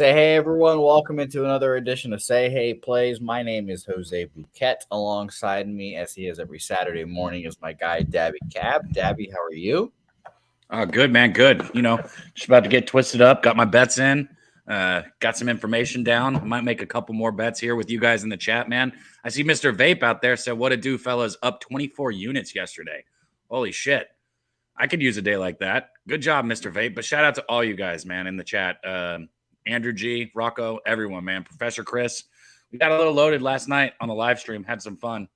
Say hey everyone, welcome into another edition of Say Hey Plays. My name is Jose Bouquett. Alongside me, as he is every Saturday morning, is my guy Dabby Cab. Dabby, how are you? Good, man. Good. Just about to get twisted up. Got my bets in. Got some information down. Might make a couple more bets here with you guys in the chat, man. I see Mr. Vape out there said, "What a do, fellas! Up 24 units yesterday. Holy shit! I could use a day like that. Good job, Mr. Vape. But shout out to all you guys, man, in the chat. Andrew G, Rocco, everyone, man. Professor Chris. We got a little loaded last night on the live stream. Had some fun.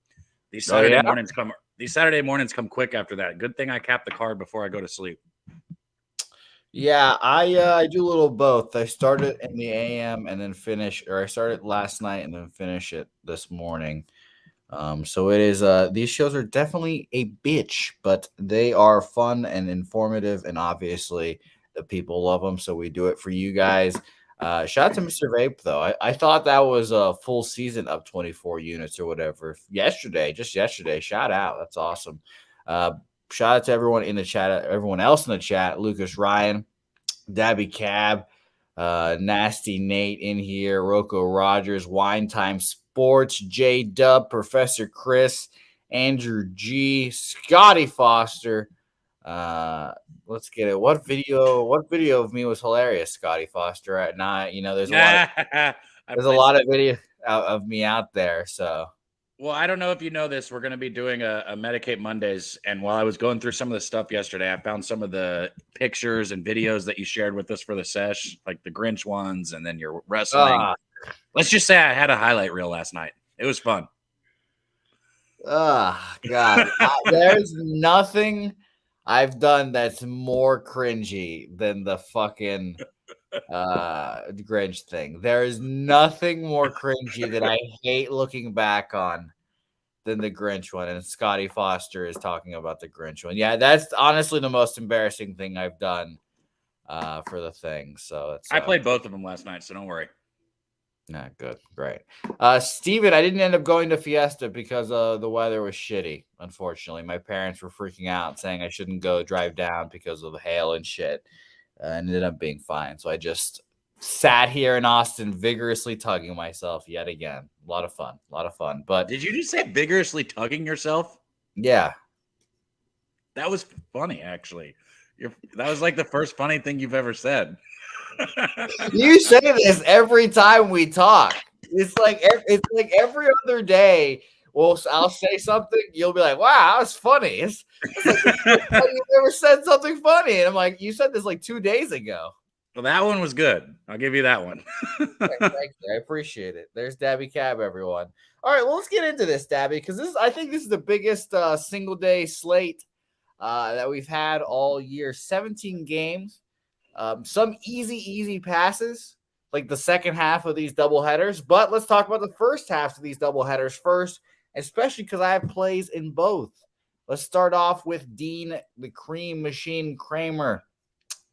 These Saturday mornings come. These Saturday mornings come quick after that. Good thing I cap the card before I go to sleep. Yeah, I do a little both. I started in the AM and then I started last night and then finish it this morning. So it is these shows are definitely a bitch, but they are fun and informative, and obviously the people love them, so we do it for you guys. Shout out to Mr. Vape though. I thought that was a full season up 24 units or whatever. Just yesterday. Shout out. That's awesome. Shout out to everyone in the chat, everyone else in the chat, Lucas Ryan, Dabby Cab, Nasty Nate in here, Rocco Rogers, Wine Time Sports, J Dub, Professor Chris, Andrew G, Scotty Foster. Let's get it. What video of me was hilarious, Scotty Foster? At night, there's a lot of video of me out there. So, well, I don't know if you know this. We're going to be doing a Medicate Mondays, and while I was going through some of the stuff yesterday, I found some of the pictures and videos that you shared with us for the sesh, like the Grinch ones, and then your wrestling. Let's just say I had a highlight reel last night. It was fun. God, there's nothing I've done that's more cringy than the fucking Grinch thing. There is nothing more cringy that I hate looking back on than the Grinch one. And Scotty Foster is talking about the Grinch one. Yeah, that's honestly the most embarrassing thing I've done for the thing. So it's I played both of them last night, so don't worry. Nah, good, great. Steven, I didn't end up going to Fiesta because the weather was shitty. Unfortunately, my parents were freaking out, saying I shouldn't go drive down because of the hail and shit. And ended up being fine. So I just sat here in Austin, vigorously tugging myself yet again. A lot of fun. But did you just say vigorously tugging yourself? Yeah, that was funny. Actually, that was like the first funny thing you've ever said. You say this every time we talk. It's like every other day. Well, I'll say something. You'll be like, "Wow, that was funny." It's like you never said something funny, and I'm like, "You said this like 2 days ago." Well, that one was good. I'll give you that one. Thank you. I appreciate it. There's Dabby Cab, everyone. All right, well, let's get into this, Dabby, because I think this is the biggest single day slate that we've had all year. 17 games. Some easy passes, like the second half of these doubleheaders. But let's talk about the first half of these doubleheaders first, especially because I have plays in both. Let's start off with Dean the Cream Machine Kramer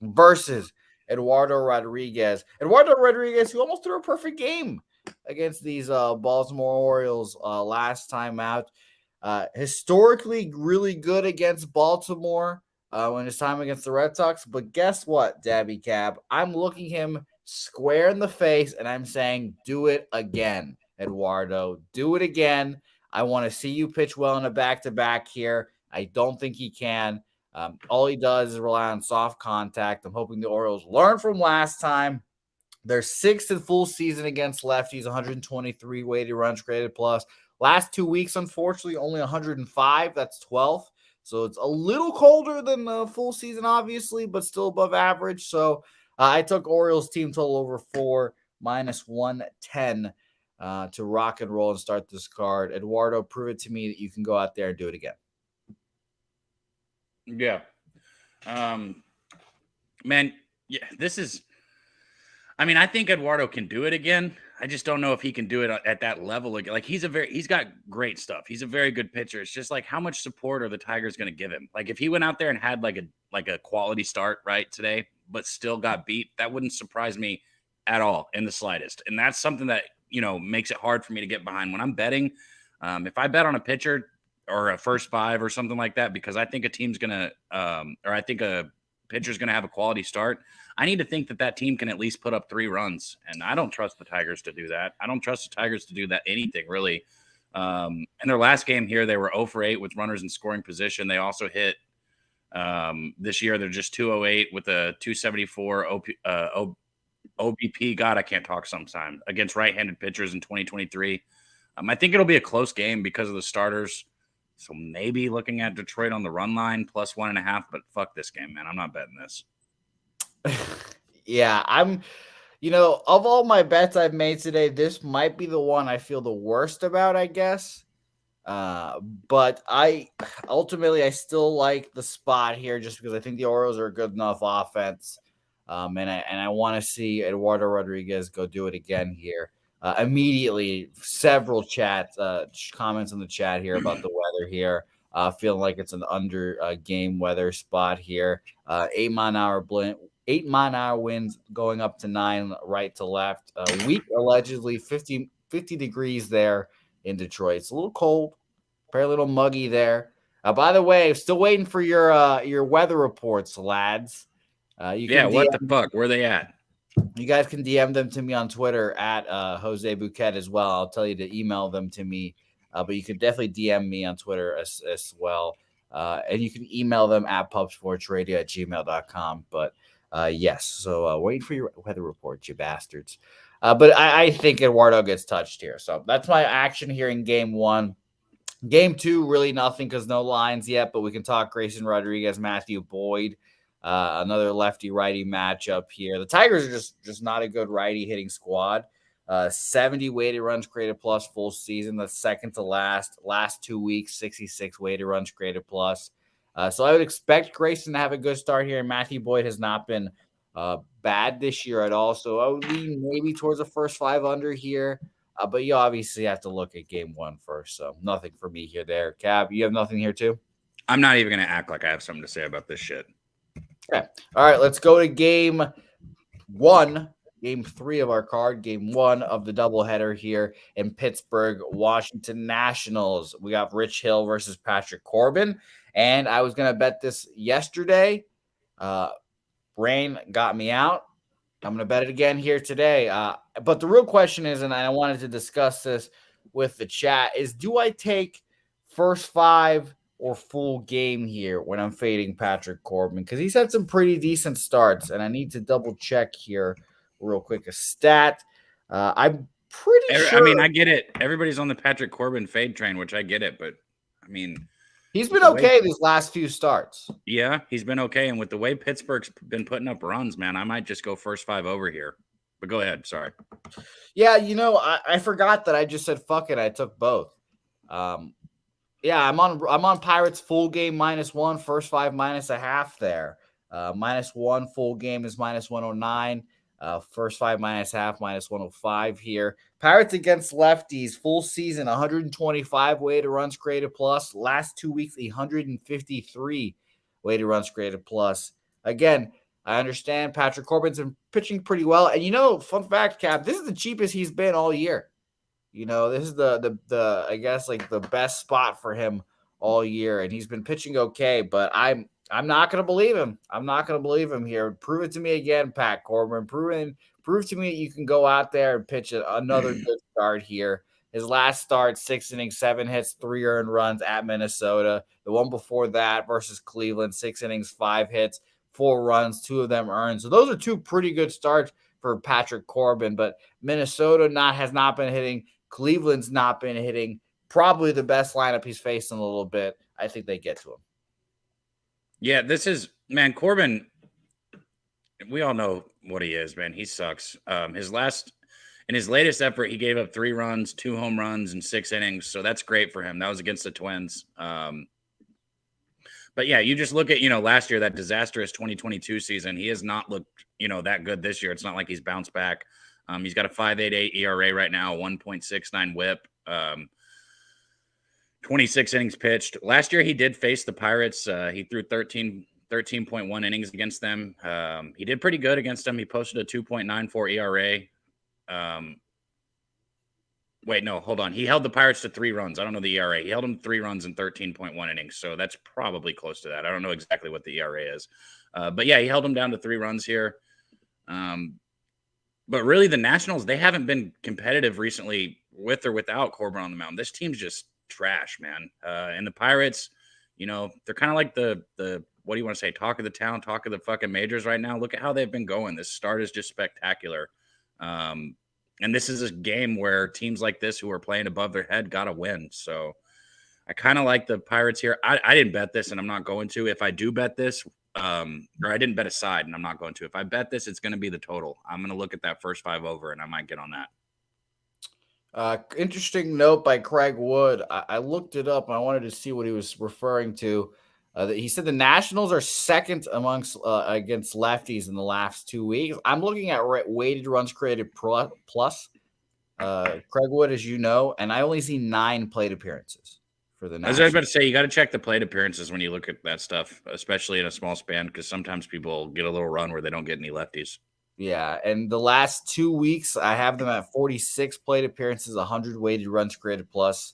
versus Eduardo Rodriguez. Eduardo Rodriguez, who almost threw a perfect game against these Baltimore Orioles last time out. Historically, really good against Baltimore. When it's time against the Red Sox. But guess what, Dabby Cab? I'm looking him square in the face, and I'm saying, do it again, Eduardo. Do it again. I want to see you pitch well in a back-to-back here. I don't think he can. All he does is rely on soft contact. I'm hoping the Orioles learn from last time. They're sixth in full season against lefties, 123 weighted runs created plus. Last 2 weeks, unfortunately, only 105. That's 12th. So it's a little colder than the full season, obviously, but still above average. So I took Orioles team total over 4, minus 110 to rock and roll and start this card. Eduardo, prove it to me that you can go out there and do it again. Yeah. Man, yeah, this is – I mean, I think Eduardo can do it again. I just don't know if he can do it at that level. Like he's got great stuff. He's a very good pitcher. It's just like how much support are the Tigers going to give him? Like if he went out there and had like a quality start right today, but still got beat, that wouldn't surprise me at all in the slightest. And that's something that, makes it hard for me to get behind when I'm betting. If I bet on a pitcher or a first five or something like that, because I think a team's going to, or I think a pitcher's going to have a quality start, I need to think that team can at least put up 3 runs. And I don't trust the Tigers to do that. I don't trust the Tigers to do that anything, really. In their last game here, they were 0 for 8 with runners in scoring position. They also hit this year, they're just 208 with a 274 OBP. God, I can't talk sometimes, against right-handed pitchers in 2023. I think it'll be a close game because of the starters. So maybe looking at Detroit on the run line plus 1.5, but fuck this game, man. I'm not betting this. Yeah, of all my bets I've made today, this might be the one I feel the worst about, I guess. But I still like the spot here just because I think the Orioles are a good enough offense. And I want to see Eduardo Rodriguez go do it again here. Immediately, several comments in the chat here about the weather here. Feeling like it's an under game weather spot here. 8-mile-an-hour winds going up to 9 right to left. Week allegedly 50 degrees there in Detroit. It's a little cold, probably a little muggy there. By the way, still waiting for your weather reports, lads. What the fuck? Where are they at? You guys can DM them to me on Twitter at Jose Bouquett as well. I'll tell you to email them to me, but you can definitely DM me on Twitter as well. And you can email them at pubsportsradio@gmail.com. But yes, so wait for your weather report, you bastards. But I think Eduardo gets touched here. So that's my action here in game 1. Game 2, really nothing because no lines yet, but we can talk Grayson Rodriguez, Matthew Boyd. Another lefty-righty matchup here. The Tigers are just not a good righty hitting squad. 70 weighted runs created plus full season. That's second to last. Last 2 weeks, 66 weighted runs created plus. So I would expect Grayson to have a good start here. And Matthew Boyd has not been bad this year at all. So I would lean maybe towards the first 5 under here. But you obviously have to look at game 1 first. So nothing for me here there. Cab, you have nothing here too? I'm not even going to act like I have something to say about this shit. Okay. All right, let's go to game 1, game 3 of our card, game 1 of the doubleheader here in Pittsburgh, Washington Nationals. We got Rich Hill versus Patrick Corbin, and I was going to bet this yesterday. Rain got me out. I'm going to bet it again here today. But the real question is, and I wanted to discuss this with the chat, is do I take first 5 or full game here when I'm fading Patrick Corbin? Because he's had some pretty decent starts, and I need to double check here real quick a stat. I'm pretty sure. I mean, I get it. Everybody's on the Patrick Corbin fade train, which I get it. But, I mean, he's been okay these last few starts. Yeah, he's been okay. And with the way Pittsburgh's been putting up runs, man, I might just go first 5 over here. But go ahead. Sorry. Yeah, I forgot that I just said fuck it. I took both. Yeah, I'm on Pirates full game -1, first 5 -0.5 there. -1 full game is -109. First 5 -0.5 -105 here. Pirates against lefties full season 125 weighted runs created plus. Last 2 weeks 153 weighted runs created plus. Again, I understand Patrick Corbin's been pitching pretty well, and fun fact, Cap, this is the cheapest he's been all year. This is the I guess like the best spot for him all year, and he's been pitching okay, but I'm not going to believe him. I'm not going to believe him here. Prove it to me again, Pat Corbin. Prove to me that you can go out there and pitch another good start here. His last start, 6 innings, 7 hits, 3 earned runs at Minnesota. The one before that versus Cleveland, 6 innings, 5 hits, 4 runs, 2 of them earned. So those are 2 pretty good starts for Patrick Corbin, but Minnesota has not been hitting. Cleveland's not been hitting. Probably the best lineup he's faced in a little bit. I think they get to him. Yeah, this is, man, Corbin, we all know what he is, man. He sucks. In his latest effort, he gave up 3 runs, 2 home runs, and 6 innings. So that's great for him. That was against the Twins. But yeah, you just look at, last year, that disastrous 2022 season. He has not looked, that good this year. It's not like he's bounced back. He's got a 5.88 ERA right now, 1.69 WHIP, 26 innings pitched. Last year, he did face the Pirates. He threw 13.1 innings against them. He did pretty good against them. He posted a 2.94 ERA. Wait, no, hold on. He held the Pirates to 3 runs. I don't know the ERA. He held them 3 runs in 13.1 innings, so that's probably close to that. I don't know exactly what the ERA is. But yeah, he held them down to 3 runs here. But really, the Nationals, they haven't been competitive recently with or without Corbin on the mound. This team's just trash, man. And the Pirates, they're kind of like the what do you want to say? Talk of the town, talk of the fucking majors right now. Look at how they've been going. This start is just spectacular. And this is a game where teams like this who are playing above their head got to win. So I kind of like the Pirates here. I didn't bet this, and I'm not going to. If I do bet this, or I didn't bet a side, and I'm not going to. If I bet this, it's going to be the total. I'm going to look at that first 5 over, and I might get on that. Interesting note by Craig Wood. I looked it up and I wanted to see what he was referring to. He said the Nationals are second amongst against lefties in the last 2 weeks. I'm looking at weighted runs created plus. Craig Wood, as you know, and I only see 9 plate appearances for the Nationals. As I was about to say, you got to check the plate appearances when you look at that stuff, especially in a small span, because sometimes people get a little run where they don't get any lefties. Yeah, and the last 2 weeks, I have them at 46 plate appearances, 100 weighted runs created plus,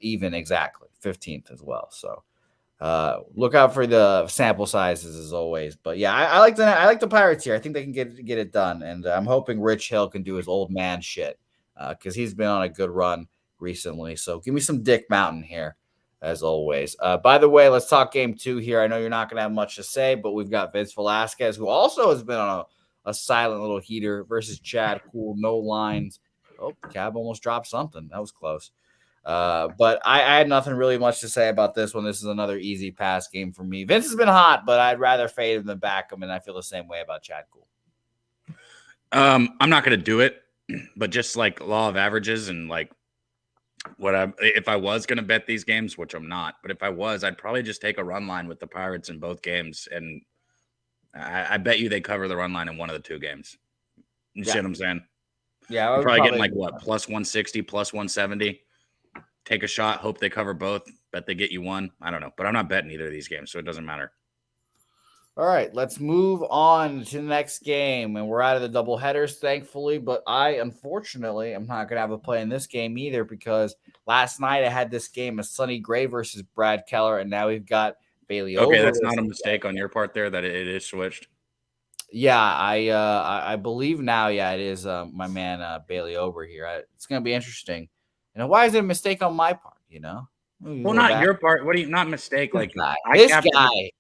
even exactly 15th as well. So look out for the sample sizes as always. But yeah, I like the Pirates here. I think they can get it done, and I'm hoping Rich Hill can do his old man shit because he's been on a good run recently. So give me some Dick Mountain here. As always. By the way, let's talk game 2 here. I know you're not going to have much to say, but we've got Vince Velasquez, who also has been on a silent little heater versus Chad Cool, no lines. Oh, Cab almost dropped something. That was close. But I had nothing really much to say about this one. This is another easy pass game for me. Vince has been hot, but I'd rather fade him than back him, and I feel the same way about Chad Cool. I'm not going to do it, but just like law of averages and like if I was going to bet these games, which I'm not, but if I was, I'd probably just take a run line with the Pirates in both games, and I bet you they cover the run line in one of the 2 games. You see what I'm saying? Yeah, you're probably getting like what, plus 160, plus 170. Take a shot, hope they cover both. Bet they get you one. I don't know, but I'm not betting either of these games, so it doesn't matter. All right, let's move on to the next game, and we're out of the double headers, thankfully. But unfortunately, I'm not going to have a play in this game either because last night I had this game of Sonny Gray versus Brad Keller, and now we've got Bailey. Okay, that's not a mistake on your part there that it is switched. Yeah, I believe now. Yeah, it is my man Bailey over here. It's going to be interesting. Why is it a mistake on my part? Well, not your part. What do you not mistake? Like this guy.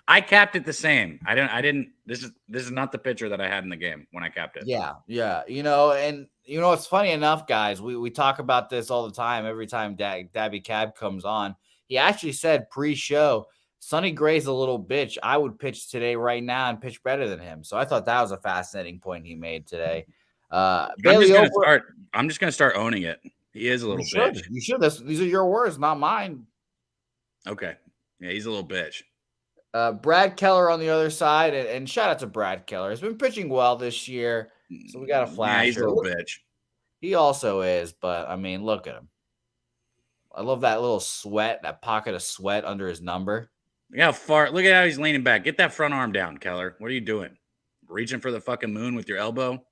I capped it the same. I didn't. This is not the pitcher that I had in the game when I capped it. Yeah. And it's funny enough, guys. We talk about this all the time. Every time Dabby Cab comes on, he actually said pre-show, Sonny Gray's a little bitch. I would pitch today right now and pitch better than him. So I thought that was a fascinating point he made today. Bailey I'm just gonna start owning it. He is a little bitch. You should. These are your words, not mine. Okay. Yeah, he's a little bitch. Brad Keller on the other side, and shout out to Brad Keller. He's been pitching well this year, so we got a flash. Yeah, he's a little bitch. He also is, but I mean, look at him. I love that little sweat, that pocket of sweat under his number. Look how far. Look at how he's leaning back. Get that front arm down, Keller. What are you doing? Reaching for the fucking moon with your elbow?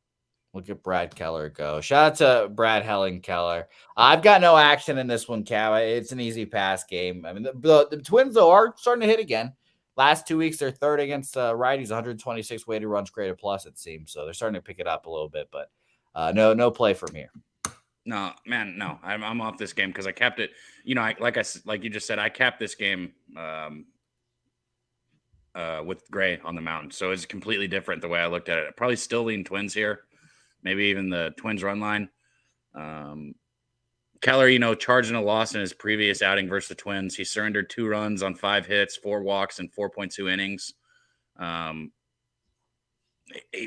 Look at Brad Keller go. Shout out to Brad Helen Keller. I've got no action in this one, Cav. It's an easy pass game. I mean, the Twins, though, are starting to hit again. Last 2 weeks, they're third against righties, 126 weighted runs created plus, it seems. So they're starting to pick it up a little bit, but no play from here. No, man, no. I'm off this game because I capped it. Like you just said, I capped this game with Gray on the mound. So it's completely different the way I looked at it. I probably still lean Twins here, maybe even the Twins run line. Keller, charging a loss in his previous outing versus the Twins. He surrendered 2 runs on 5 hits, 4 walks, and 4.2 innings.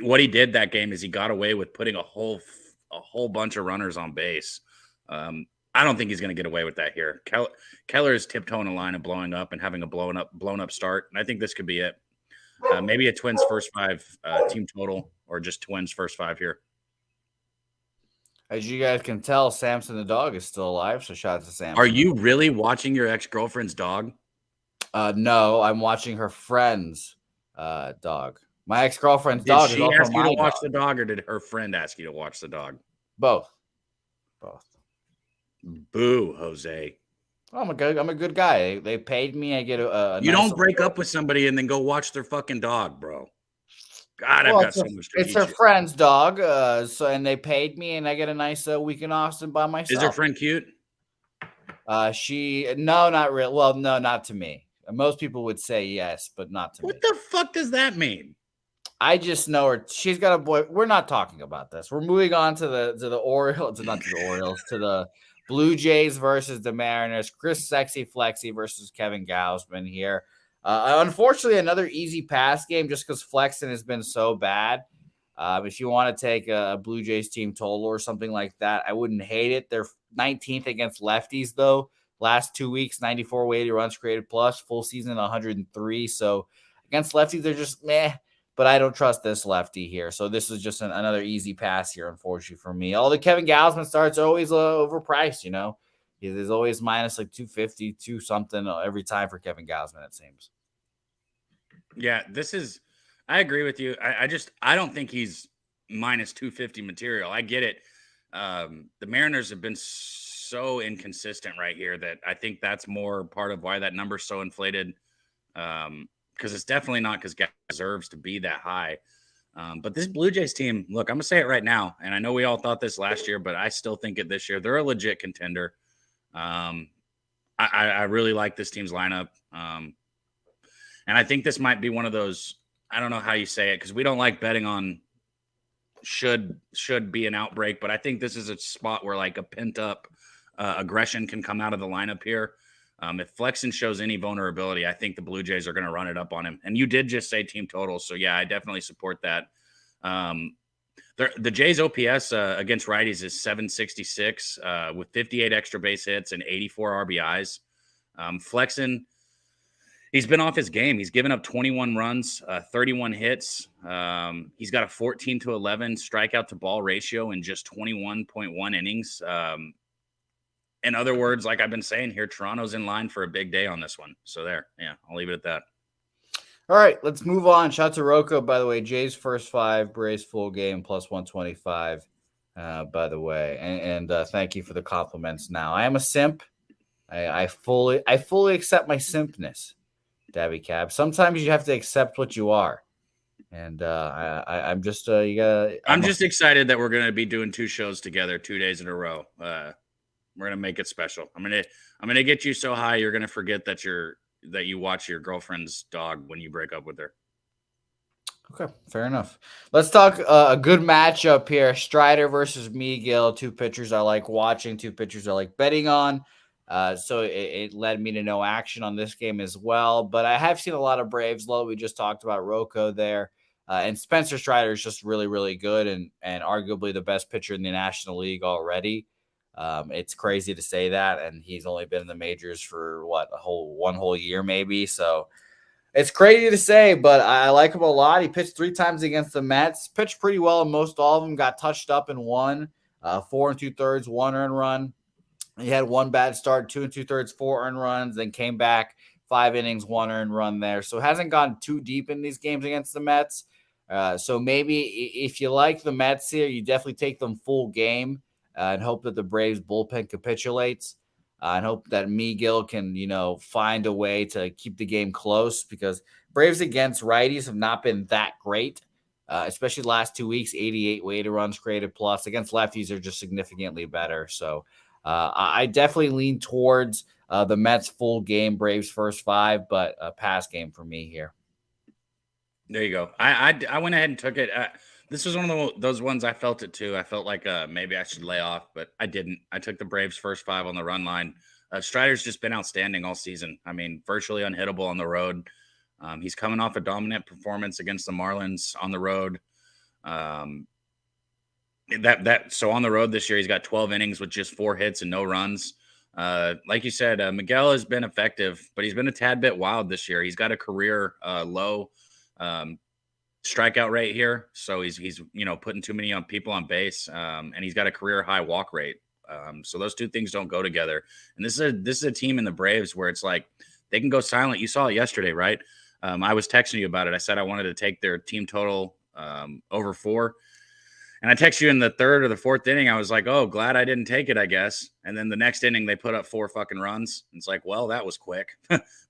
What he did that game is he got away with putting a whole bunch of runners on base. I don't think he's going to get away with that here. Keller is tiptoeing a line of blowing up and having a blown up start, and I think this could be it. Maybe a Twins first 5 team total, or just Twins first 5 here. As you guys can tell, Samson the dog is still alive, so shout out to Samson. Are you really watching your ex-girlfriend's dog? No, I'm watching her friend's dog. My ex-girlfriend's dog is also my dog. Did she ask you to watch the dog, or did her friend ask you to watch the dog? Both. Boo, Jose. Oh, I'm a good guy. They paid me. I get a You nice. don't break up with somebody and then go watch their fucking dog, bro. God, I've Well, got so much to it's teach her you. friend's dog. And they paid me, and I get a nice weekend off by Is her myself. friend cute? No, not real. Well, no, not to me. Most people would say yes, but not to me. What the fuck does that mean? I just know her. She's got a boy. We're not talking about this. We're moving on to the Orioles, not to the Orioles, to the Blue Jays versus the Mariners. Chris Sexy Flexy versus Kevin Gausman here. Unfortunately, another easy pass game just because Flexen has been so bad. If you want to take a Blue Jays team total or something like that, I wouldn't hate it. They're 19th against lefties, though. Last 2 weeks, 94 weighted runs created plus, full season 103. So against lefties, they're just meh. But I don't trust this lefty here. So this is just another easy pass here, unfortunately, for me. All the Kevin Gausman starts are always overpriced, you know. There's always minus like 250, 2 something every time for Kevin Gausman, it seems. Yeah, I agree with you. I don't think he's minus 250 material. I get it. The Mariners have been so inconsistent right here that I think that's more part of why that number's so inflated. Because it's definitely not because guy deserves to be that high. But this Blue Jays team, look, I'm gonna say it right now, and I know we all thought this last year, but I still think it this year. They're a legit contender. I really like this team's lineup, and I think this might be one of those. I don't know how you say it because we don't like betting on should be an outbreak, but I think this is a spot where like a pent up aggression can come out of the lineup here. If Flexen shows any vulnerability, I think the Blue Jays are going to run it up on him. And you did just say team total. So, yeah, I definitely support that. The Jays OPS against righties is 766 with 58 extra base hits and 84 RBIs. Flexen, he's been off his game. He's given up 21 runs, 31 hits. He's got a 14-11 strikeout to ball ratio in just 21.1 innings. In other words, like I've been saying here, Toronto's in line for a big day on this one. So there, yeah, I'll leave it at that. All right, let's move on. Shout out to Rocco, by the way. Jays first 5, Braves full game plus 125, by the way. And thank you for the compliments now. I am a simp. I fully accept my simpness, Dabby Cab. Sometimes you have to accept what you are. And I'm just I'm just excited that we're gonna be doing 2 shows together 2 days in a row. We're gonna make it special. I'm gonna get you so high you're gonna forget that you watch your girlfriend's dog when you break up with her. Okay, fair enough. Let's talk a good matchup here. Strider versus Miguel. 2 pitchers I like watching, 2 pitchers I like betting on. So it led me to no action on this game as well. But I have seen a lot of Braves low. We just talked about Rocco there. And Spencer Strider is just really, really good and arguably the best pitcher in the National League already. It's crazy to say that, and he's only been in the majors for one whole year maybe. So it's crazy to say, but I like him a lot. He pitched 3 times against the Mets, pitched pretty well in most all of them. Got touched up in one, 4 2/3, 1 earned run. He had 1 bad start, 2 2/3, 4 earned runs, then came back 5 innings, 1 earned run there. So hasn't gone too deep in these games against the Mets. So maybe if you like the Mets here, you definitely take them full game and hope that the Braves bullpen capitulates. And hope that Miguel can, find a way to keep the game close because Braves against righties have not been that great, especially the last 2 weeks. 88 weighted runs created plus. Against lefties, are just significantly better. So I definitely lean towards the Mets full game, Braves first 5, but a pass game for me here. There you go. I went ahead and took it. This was one of those ones I felt it too. I felt like maybe I should lay off, but I didn't. I took the Braves first 5 on the run line. Strider's just been outstanding all season. I mean, virtually unhittable on the road. He's coming off a dominant performance against the Marlins on the road. So on the road this year, he's got 12 innings with just 4 hits and no runs. Like you said, Miguel has been effective, but he's been a tad bit wild this year. He's got a career low strikeout rate here, so he's putting too many people on base, and he's got a career high walk rate. So those 2 things don't go together. And this is a team in the Braves where it's like they can go silent. You saw it yesterday, right? I was texting you about it. I said I wanted to take their team total over 4. And I text you in the third or the fourth inning. I was like, oh, glad I didn't take it, I guess. And then the next inning, they put up 4 fucking runs. It's like, well, that was quick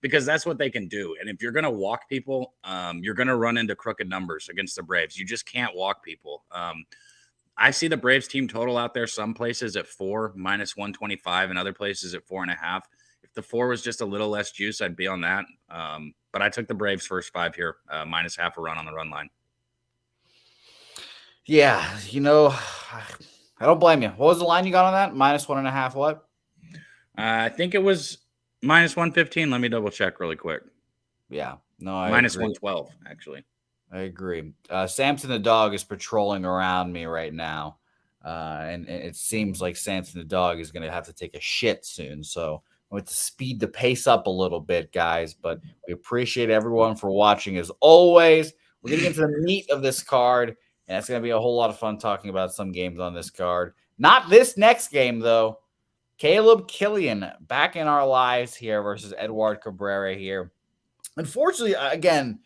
because that's what they can do. And if you're going to walk people, you're going to run into crooked numbers against the Braves. You just can't walk people. I see the Braves team total out there some places at 4, -125, and other places at 4.5. If the 4 was just a little less juice, I'd be on that. But I took the Braves first 5 here, minus half a run on the run line. Yeah, I don't blame you. What was the line you got on that? -1.5 what? I think it was -115. Let me double check really quick. Yeah, no, I agree. -112, actually. I agree. Samson the dog is patrolling around me right now. And it seems like Samson the dog is going to have to take a shit soon. So I'm going to speed the pace up a little bit, guys. But we appreciate everyone for watching as always. We're getting into the meat of this card. And it's going to be a whole lot of fun talking about some games on this card. Not this next game, though. Caleb Killian back in our lives here versus Edward Cabrera here. Unfortunately, again,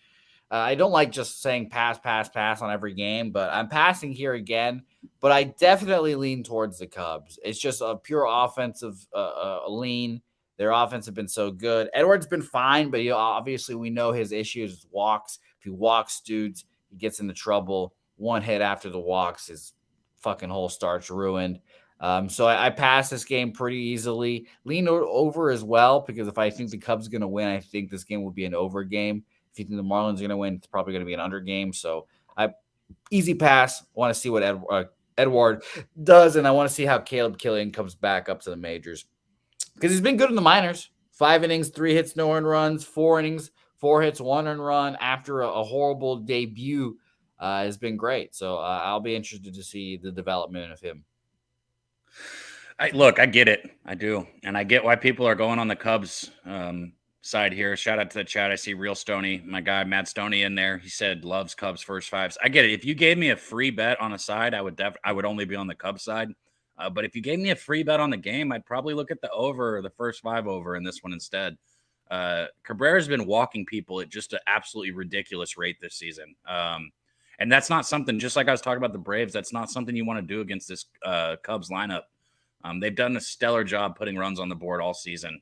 I don't like just saying pass on every game, but I'm passing here again. But I definitely lean towards the Cubs. It's just a pure offensive lean. Their offense have been so good. Edward's been fine, but obviously we know his issues with walks. If he walks dudes, he gets into trouble. One hit after the walks, his fucking whole start's ruined. So I pass this game pretty easily. Lean over as well, because if I think the Cubs are going to win, I think this game will be an over game. If you think the Marlins are going to win, it's probably going to be an under game. So easy pass. Want to see what Edward does, and I want to see how Caleb Killian comes back up to the majors, because he's been good in the minors. 5 innings, 3 hits, no earned runs. 4 innings, 4 hits, 1 earned run after a horrible debut. Has been great. So I'll be interested to see the development of him. I get it. I do. And I get why people are going on the Cubs side here. Shout out to the chat. I see Real Stoney, my guy Matt Stoney in there. He said loves Cubs first 5s. I get it. If you gave me a free bet on a side, I would only be on the Cubs side. But if you gave me a free bet on the game, I'd probably look at the over, the first 5 over in this one instead. Cabrera's been walking people at just an absolutely ridiculous rate this season. And that's not something, just like I was talking about the Braves, that's not something you want to do against this Cubs lineup. They've done a stellar job putting runs on the board all season.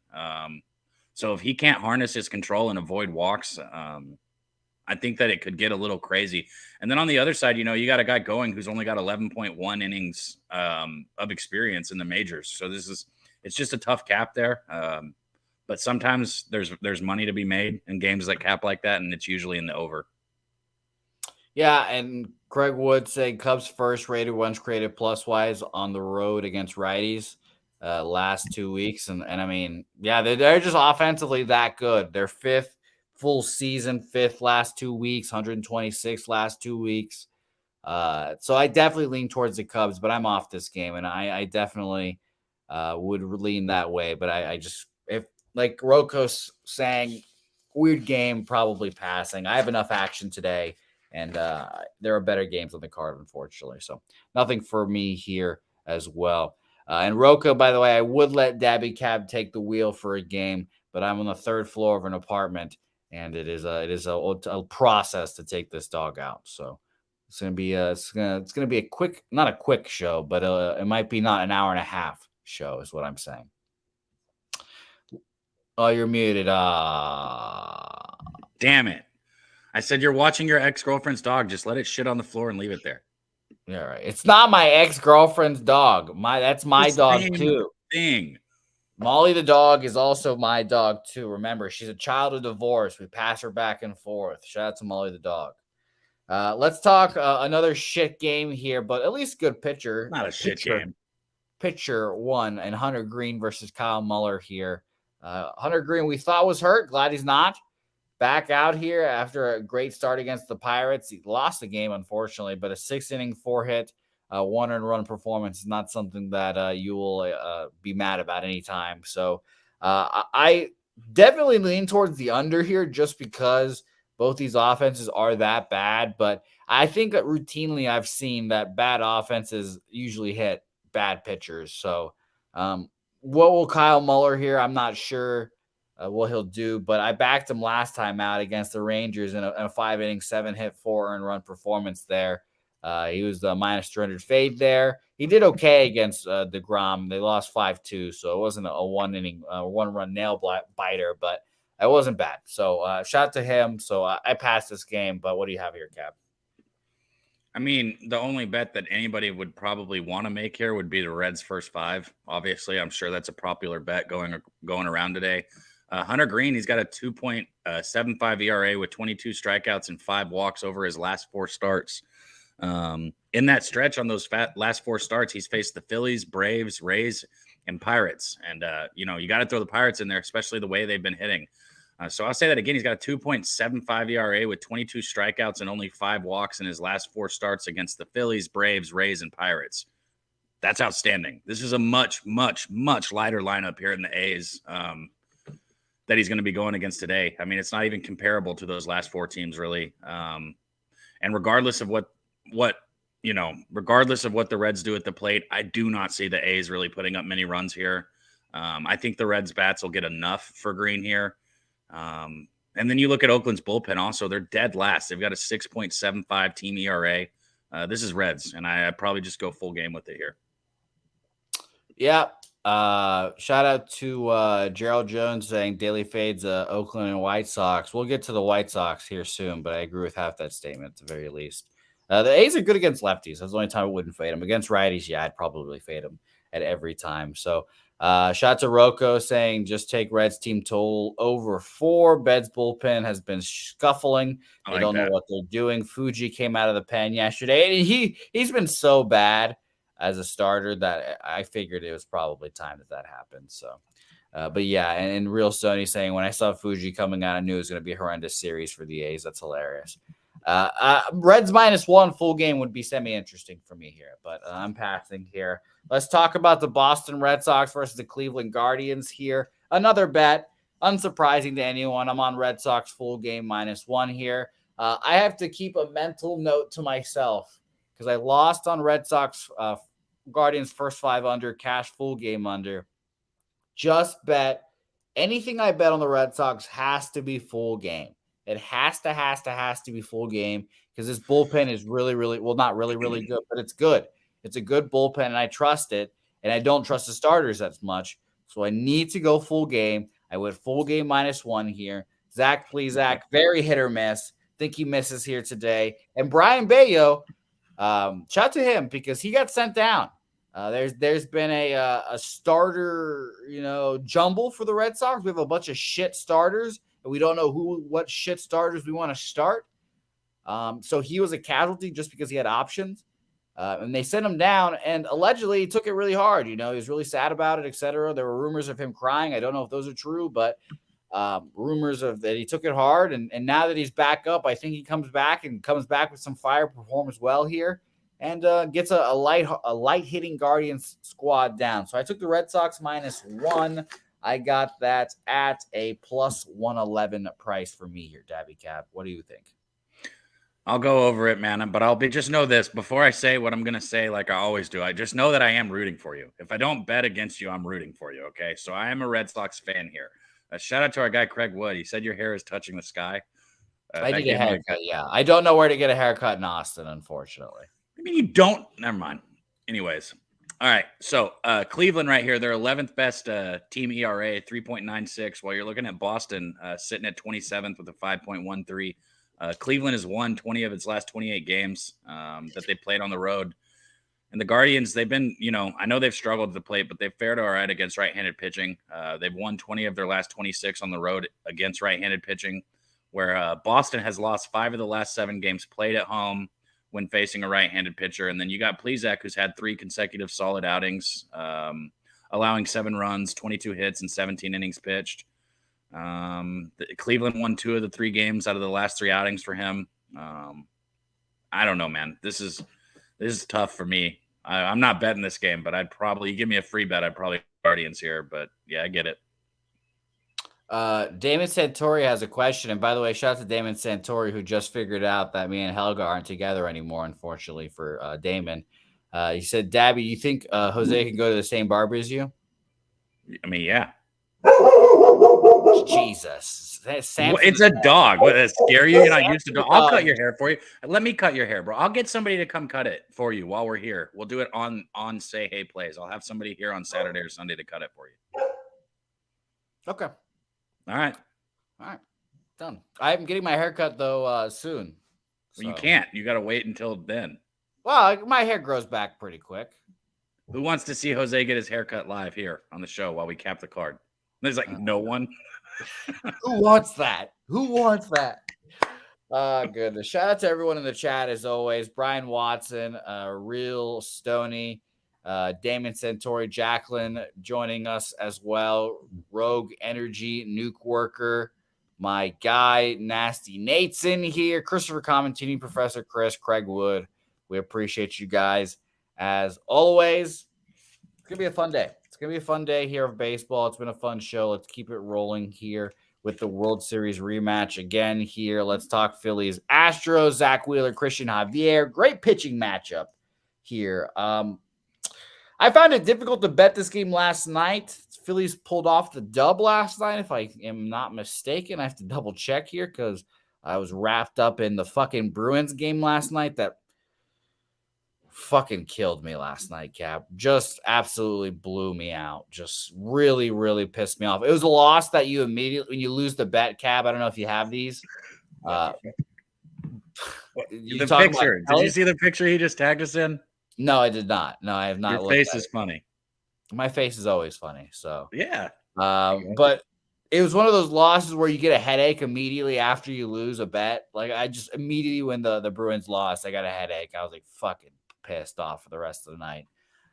So if he can't harness his control and avoid walks, I think that it could get a little crazy. And then on the other side, you got a guy going who's only got 11.1 innings of experience in the majors. So it's just a tough cap there. But sometimes there's money to be made in games that cap like that, and it's usually in the over. Yeah, and Craig Wood said Cubs first rated runs created plus wise on the road against righties last 2 weeks. And I mean, yeah, they're just offensively that good. They're 5th full season, 5th last 2 weeks, 126 last 2 weeks. So I definitely lean towards the Cubs, but I'm off this game, and I definitely would lean that way. But I just, if like Roko's saying, weird game, probably passing. I have enough action today. And there are better games on the card, unfortunately. So nothing for me here as well. And Rocco, by the way, I would let Dabby Cab take the wheel for a game, but I'm on the 3rd floor of an apartment, and it is a process to take this dog out. So it's gonna be a quick, not a quick show, but it might be not an hour and a half show, is what I'm saying. Oh, you're muted. Damn it. I said you're watching your ex-girlfriend's dog. Just let it shit on the floor and leave it there. Yeah, right. It's not my ex-girlfriend's dog. That's my dog too. Thing. Molly the dog is also my dog too. Remember, she's a child of divorce. We pass her back and forth. Shout out to Molly the dog. Let's talk another shit game here, but at least good pitcher. Not a shit game. Pitcher 1 and Hunter Green versus Kyle Muller here. Hunter Green, we thought was hurt. Glad he's not. Back out here after a great start against the Pirates. He lost the game, unfortunately, but a 6-inning, 4-hit, 1 earned run performance is not something that you will be mad about anytime. So I definitely lean towards the under here just because both these offenses are that bad. But I think that routinely I've seen that bad offenses usually hit bad pitchers. So what will Kyle Muller here? I'm not sure. What he'll do, but I backed him last time out against the Rangers in a 5-inning, 7-hit, 4 earned run performance there. He was the minus 300 fade there. He did okay against DeGrom. They lost 5-2, so it wasn't a one-run nail biter, but it wasn't bad. So shout out to him. So I passed this game, but what do you have here, Cap? I mean, the only bet that anybody would probably want to make here would be the Reds' first 5. Obviously, I'm sure that's a popular bet going around today. Hunter Green, he's got a 2.75 ERA with 22 strikeouts and 5 walks over his last 4 starts. In that stretch on those last 4 starts, he's faced the Phillies, Braves, Rays, and Pirates. And, you got to throw the Pirates in there, especially the way they've been hitting. So I'll say that again. He's got a 2.75 ERA with 22 strikeouts and only 5 walks in his last 4 starts against the Phillies, Braves, Rays, and Pirates. That's outstanding. This is a much, much, much lighter lineup here in the A's that he's going to be going against today. I mean, it's not even comparable to those last 4 teams, really. And regardless of what the Reds do at the plate, I do not see the A's really putting up many runs here. I think the Reds bats will get enough for Green here. And then you look at Oakland's bullpen also, they're dead last. They've got a 6.75 team ERA. This is Reds, and I'd probably just go full game with it here. Yeah. Shout out to Gerald Jones saying daily fades Oakland and White Sox. We'll get to the White Sox here soon, but I agree with half that statement at the very least. The A's are good against lefties. That's the only time I wouldn't fade them. Against righties, yeah, I'd probably fade them at every time. So shout out to Rocco saying just take Reds team total over 4. Bed's bullpen has been scuffling. They don't know what they're doing. Fuji came out of the pen yesterday, and he's been so bad as a starter that I figured it was probably time that happened. So, but yeah, and Real Sony saying when I saw Fuji coming out, I knew it was going to be a horrendous series for the A's. That's hilarious. Reds -1 full game would be semi-interesting for me here, but I'm passing here. Let's talk about the Boston Red Sox versus the Cleveland Guardians here. Another bet, unsurprising to anyone. I'm on Red Sox full game -1 here. I have to keep a mental note to myself because I lost on Red Sox Guardians first 5 under, cash full game under. Just bet anything I bet on the Red Sox has to be full game. It has to be full game because this bullpen is really, really, well, not really, really good, but it's good. It's a good bullpen, and I trust it, and I don't trust the starters as much, so I need to go full game. I went full game -1 here. Zach Plesac, very hit or miss. Think he misses here today. And Brian Bayo, shout to him because he got sent down. There's been a starter, jumble for the Red Sox. We have a bunch of shit starters, and we don't know what shit starters we want to start. So he was a casualty just because he had options. And they sent him down, and allegedly he took it really hard. He was really sad about it, etc. There were rumors of him crying. I don't know if those are true, but rumors of that he took it hard. And now that he's back up, I think he comes back with some fire, performs well here, and gets a light hitting Guardians squad down. So I took the Red Sox -1. I got that at a +111 price for me here, Dabby Cap. What do you think? I'll go over it, man. But just know this before I say what I'm going to say, like I always do. I just know that I am rooting for you. If I don't bet against you, I'm rooting for you. Okay. So I am a Red Sox fan here. Shout out to our guy, Craig Wood. He said your hair is touching the sky. I need a haircut. Yeah. I don't know where to get a haircut in Austin, unfortunately. I mean, you don't. Never mind. Anyways. All right. So Cleveland right here, their 11th best team ERA, 3.96, while you're looking at Boston sitting at 27th with a 5.13. Cleveland has won 20 of its last 28 games that they played on the road. And the Guardians, they've been, I know they've struggled at the plate, but they've fared all right against right-handed pitching. They've won 20 of their last 26 on the road against right-handed pitching, where Boston has lost 5 of the last 7 games played at home when facing a right-handed pitcher. And then you got Plesac, who's had 3 consecutive solid outings, allowing 7 runs, 22 hits, and 17 innings pitched. Cleveland won 2 of the 3 games out of the last 3 outings for him. I don't know, man. This is tough for me. I'm not betting this game, but you give me a free bet, I'd probably Guardians here. But yeah, I get it. Damon Santori has a question, and by the way, shout out to Damon Santori, who just figured out that me and Helga aren't together anymore, unfortunately for Damon. He said, Dabby, you think Jose can go to the same barber as you? I mean, yeah. Jesus. It's a dog. What, that scare you? You're not used to dog. I'll cut your hair for you. Let me cut your hair, bro. I'll get somebody to come cut it for you while we're here. We'll do it on Say Hey Plays. I'll have somebody here on Saturday or Sunday to cut it for you. Okay. All right. Done. I'm getting my haircut though soon. So. Well, you can't. You got to wait until then. Well, my hair grows back pretty quick. Who wants to see Jose get his haircut live here on the show while we cap the card? There's like no one. Who wants that? Goodness. Shout out to everyone in the chat as always. Brian Watson, Real Stoney, Damon Santori, Jacqueline joining us as well. Rogue Energy, Nuke Worker, my guy, Nasty Nate's in here. Christopher Commentini, Professor Chris, Craig Wood. We appreciate you guys as always. It's going to be a fun day. It's going to be a fun day here of baseball. It's been a fun show. Let's keep it rolling here with the World Series rematch again here. Let's talk Phillies. Astros, Zach Wheeler, Christian Javier. Great pitching matchup here. I found it difficult to bet this game last night. Phillies pulled off the dub last night, if I am not mistaken. I have to double check here because I was wrapped up in the fucking Bruins game last night that fucking killed me last night, Cap. Just absolutely blew me out. Just really, really pissed me off. It was a loss that you immediately, when you lose the bet, Cap, I don't know if you have these. The picture. Did you see the picture he just tagged us in? No, I did not. No, I have not. Your face is funny. My face is always funny. So yeah. But it was one of those losses where you get a headache immediately after you lose a bet. Like I just immediately when the Bruins lost, I got a headache. I was like fucking pissed off for the rest of the night.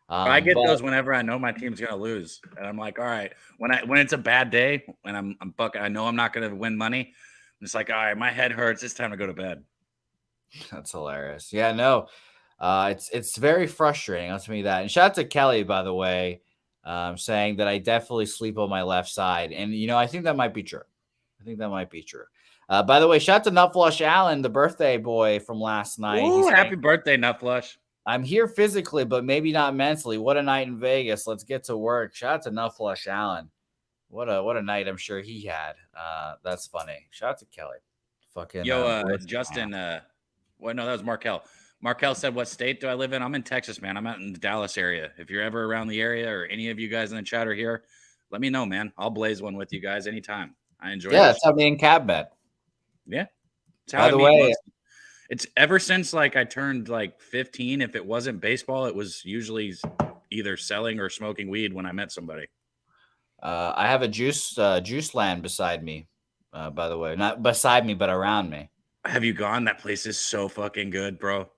I get those whenever I know my team's gonna lose, and I'm like, all right. When it's a bad day, when I'm bucking, I know I'm not gonna win money. It's like, all right, my head hurts. It's time to go to bed. That's hilarious. Yeah, no. It's very frustrating. I'll tell you that. And shout out to Kelly, by the way, saying that I definitely sleep on my left side. And, I think that might be true. By the way, shout out to Nutflush Allen, the birthday boy from last night. Ooh, happy birthday, Nutflush. I'm here physically, but maybe not mentally. What a night in Vegas. Let's get to work. Shout out to Nutflush Allen. What a night I'm sure he had. That's funny. Shout out to Kelly. Fucking Justin. No, that was Markel. Markel said, what state do I live in? I'm in Texas, man. I'm out in the Dallas area. If you're ever around the area or any of you guys in the chat are here, let me know, man. I'll blaze one with you guys anytime. I enjoy it. Yeah, that's how me and Cab met. Yeah. By the way, it's ever since like I turned like 15. If it wasn't baseball, it was usually either selling or smoking weed when I met somebody. I have a juice land beside me, by the way. Not beside me, but around me. Have you gone? That place is so fucking good, bro.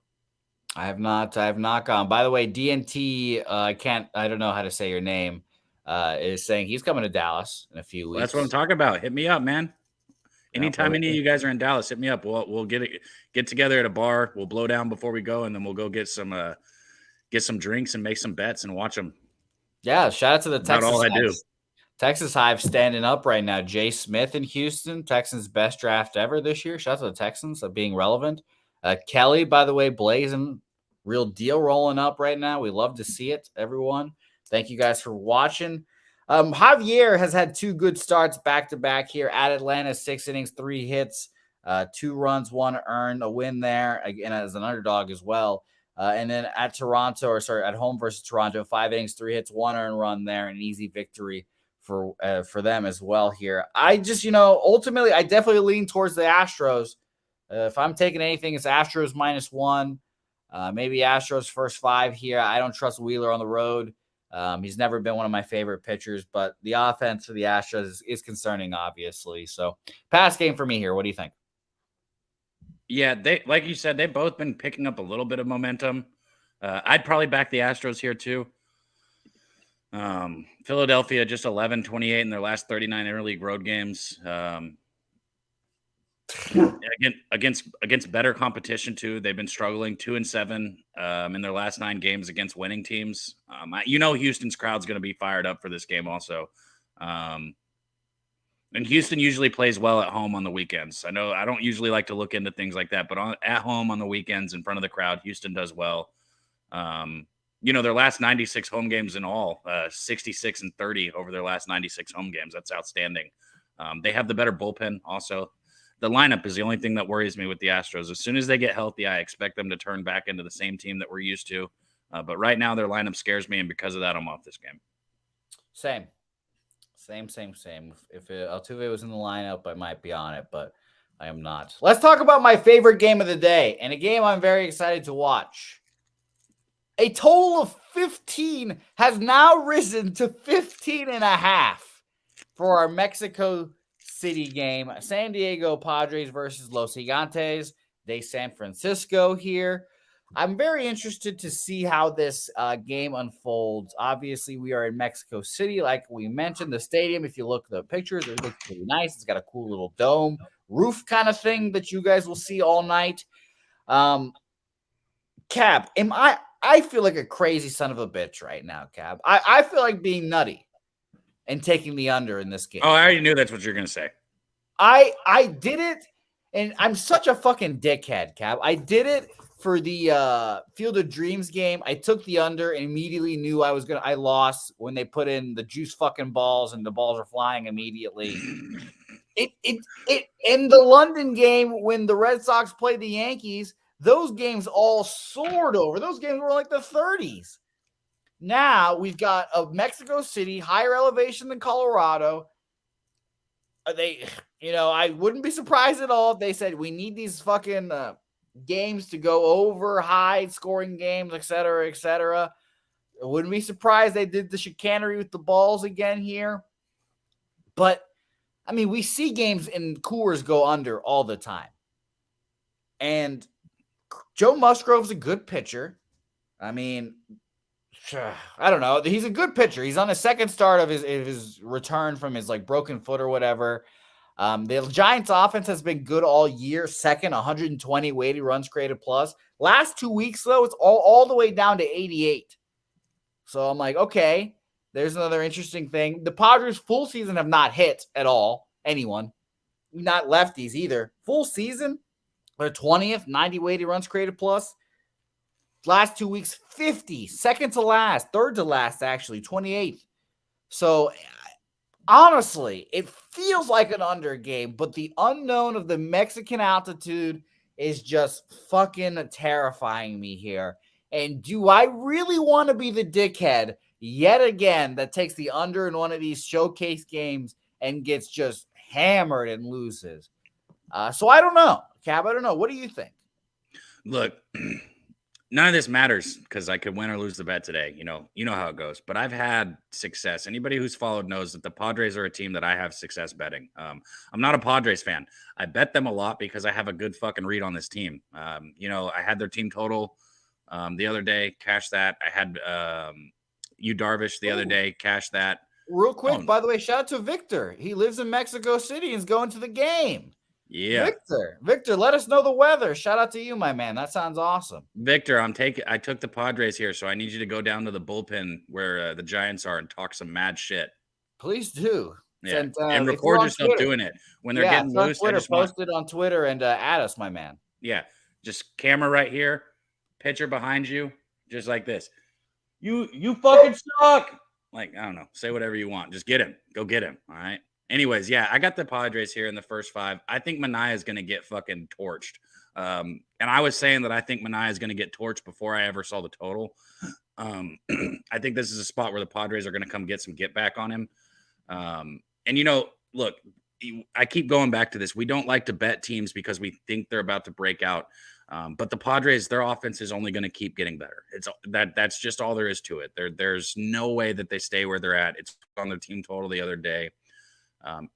I have not gone. By the way, DNT, I don't know how to say your name, is saying he's coming to Dallas in a few weeks. That's what I'm talking about. Hit me up, man. Anytime any of you guys are in Dallas, hit me up. We'll get together at a bar. We'll blow down before we go, and then we'll go get some drinks and make some bets and watch them. Yeah, shout out to the Texas. Not all I do. Texas Hive standing up right now. Jay Smith in Houston, Texans' best draft ever this year. Shout out to the Texans of being relevant. Kelly, by the way, blazing, real deal rolling up right now. We love to see it, everyone. Thank you guys for watching. Javier has had 2 good starts back-to-back here at Atlanta, 6 innings, 3 hits, 2 runs, 1 earned, a win there, again, as an underdog as well. And then at home versus Toronto, 5 innings, 3 hits, 1 earned run there, an easy victory for them as well here. I just, ultimately, I definitely lean towards the Astros. If I'm taking anything, it's Astros -1. Maybe Astros first 5 here. I don't trust Wheeler on the road. He's never been one of my favorite pitchers, but the offense for the Astros is concerning, obviously. So pass game for me here. What do you think? Yeah, they, like you said, they've both been picking up a little bit of momentum. I'd probably back the Astros here too. Philadelphia just 11-28 in their last 39 interleague road games. Against better competition too. They've been struggling 2-7 in their last 9 games against winning teams. Houston's crowd's going to be fired up for this game also. And Houston usually plays well at home on the weekends. I know I don't usually like to look into things like that, but at home on the weekends in front of the crowd, Houston does well. Their last 96 home games in all, 66-30 over their last 96 home games. That's outstanding. They have the better bullpen also. The lineup is the only thing that worries me with the Astros. As soon as they get healthy, I expect them to turn back into the same team that we're used to. But right now, their lineup scares me, and because of that, I'm off this game. Same. If Altuve was in the lineup, I might be on it, but I am not. Let's talk about my favorite game of the day, and a game I'm very excited to watch. A total of 15 has now risen to 15 and a half for our Mexico City game. San Diego Padres versus Los Gigantes de San Francisco here. I'm very interested to see how this game unfolds. Obviously, we are in Mexico City, like we mentioned. The stadium, if you look at the pictures, it looks pretty nice. It's got a cool little dome roof kind of thing that you guys will see all night. Cab, I feel like a crazy son of a bitch right now, Cab. I feel like being nutty and taking the under in this game. Oh, I already knew that's what you're going to say. I did it, and I'm such a fucking dickhead, Cab. I did it for the Field of Dreams game. I took the under and immediately knew I lost when they put in the juice fucking balls and the balls are flying immediately. It in the London game when the Red Sox played the Yankees, those games all soared over. Those games were like the 30s. Now we've got a Mexico City, higher elevation than Colorado. I wouldn't be surprised at all if they said we need these fucking games to go over, high scoring games, et cetera, et cetera. I wouldn't be surprised they did the chicanery with the balls again here. But, I mean, we see games in Coors go under all the time. And Joe Musgrove's a good pitcher. I mean, I don't know. He's a good pitcher. He's on the second start of his return from his broken foot or whatever. The Giants offense has been good all year. Second, 120 weighted runs created plus. Last 2 weeks, though, it's all the way down to 88. So I'm like, okay, there's another interesting thing. The Padres full season have not hit at all. Anyone. Not lefties either. Full season, they're 20th, 90 weighted runs created plus. Last 2 weeks, 50. Second to last. Third to last, actually, 28th. So, honestly, it feels like an under game, but the unknown of the Mexican altitude is just fucking terrifying me here. And do I really want to be the dickhead yet again that takes the under in one of these showcase games and gets just hammered and loses? So I don't know. Cab, I don't know. What do you think? Look, none of this matters because I could win or lose the bet today. You know how it goes. But I've had success. Anybody who's followed knows that the Padres are a team that I have success betting. I'm not a Padres fan. I bet them a lot because I have a good fucking read on this team. I had their team total the other day, cash that. I had Yu Darvish the other day, cash that. Real quick, by the way, shout out to Victor. He lives in Mexico City and is going to the game. Yeah. Victor, let us know the weather. Shout out to you, my man. That sounds awesome. Victor, I took the Padres here, so I need you to go down to the bullpen where the Giants are and talk some mad shit. Please do. Yeah. And record yourself Twitter, doing it. When they're getting loose, post it on Twitter and add us, my man. Yeah. Just camera right here, pitcher behind you, just like this. You fucking suck. I don't know. Say whatever you want. Just get him. Go get him. All right. Anyways, yeah, I got the Padres here in the first 5. I think Manaea is going to get fucking torched. And I was saying that I think Manaea is going to get torched before I ever saw the total. I think this is a spot where the Padres are going to come get some get back on him. Look, I keep going back to this. We don't like to bet teams because we think they're about to break out. But the Padres, their offense is only going to keep getting better. That's just all there is to it. There's no way that they stay where they're at. It's on their team total the other day.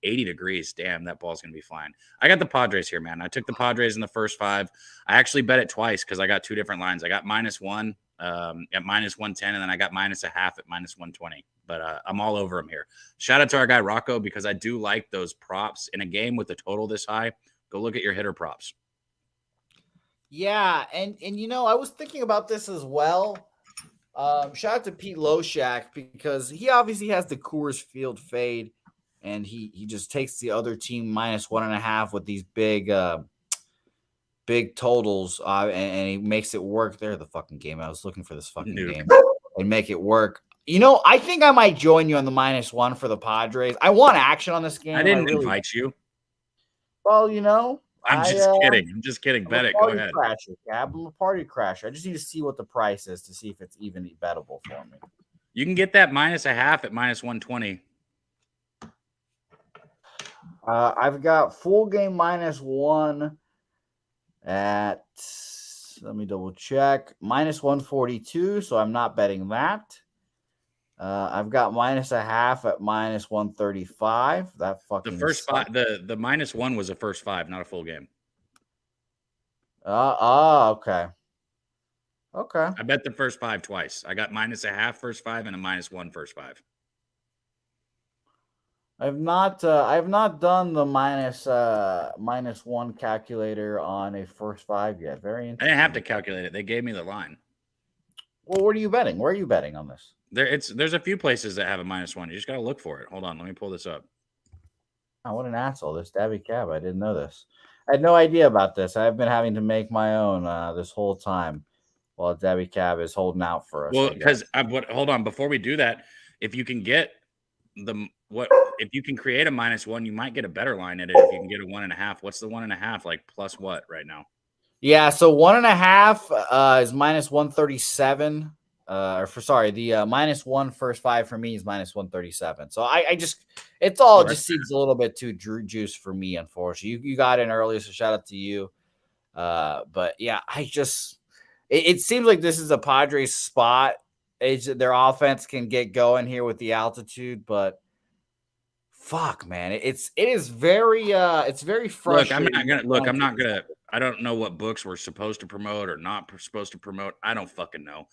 80 degrees. Damn, that ball's going to be flying. I got the Padres here, man. I took the Padres in the first 5. I actually bet it twice because I got 2 different lines. I got -1 at -110, and then I got -0.5 at -120. But I'm all over them here. Shout out to our guy Rocco because I do like those props in a game with the total this high. Go look at your hitter props. Yeah, and I was thinking about this as well. Shout out to Pete Loshak because he obviously has the Coors Field fade. And he just takes the other team -1.5 with these big totals, and he makes it work. There, the fucking game. I was looking for this fucking game and make it work. I think I might join you on the -1 for the Padres. I want action on this I game. I didn't really, invite you. well, I'm I just kidding. I'm just kidding. I'm a Bet it. Go party ahead. crasher, Cab. I'm a party crasher. I just need to see what the price is to see if it's even bettable for me. You can get that -0.5 at -120. I've got full game -1 at, let me double check, -142. So I'm not betting that. I've got -0.5 at -135. That The fucking first sucks. five, the -1 was a first 5, not a full game. Okay. Okay. I bet the first 5 twice. I got -0.5 first 5 and a -1 first 5. I've not done the -1 calculator on a first 5 yet. Very I didn't have to interesting. calculate it. They gave me the line. Well, what are you betting? Where are you betting on this? There's a few places that have a -1. You just got to look for it. Hold on, let me pull this up. Oh, what an asshole! This Dabby Cab. I didn't know this. I had no idea about this. I've been having to make my own this whole time while Dabby Cab is holding out for us, Well, I guess. because hold on, before we do that, if you can get if you can create a -1, you might get a better line at it. If you can get a 1.5, what's the 1.5 like plus what right now? Yeah, so 1.5 is -137. Or for sorry, the -1 first 5 for me is -137. So I just, it's all Oh, that's just seems a little bit too juice for me, unfortunately. You got in early, so shout out to you. But yeah, it seems like this is a Padres spot. Their offense can get going here with the altitude, but fuck, man, it is very it's very Look, I'm not frustrating gonna look. trying I'm to take not this. gonna. I don't know what books we're supposed to promote or not supposed to promote. I don't fucking know.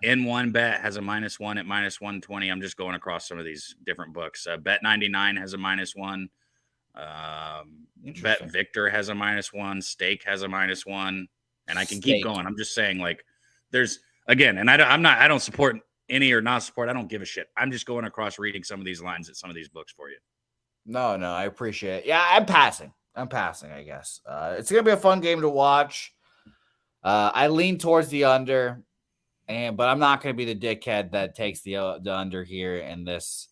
N1 Bet has a -1 at -120. I'm just going across some of these different books. Bet 99 has a -1. Bet Interesting. Victor has a -1. Stake has a -1, and I can keep Steak. going. I'm just saying, like, there's again, and I'm not. I don't support any or not support. I don't give a shit. I'm just going across reading some of these lines at some of these books for you. No, no, I appreciate it. Yeah, I'm passing. I'm passing, I guess. It's gonna be a fun game to watch. I lean towards the under, but I'm not gonna be the dickhead that takes the under here, and this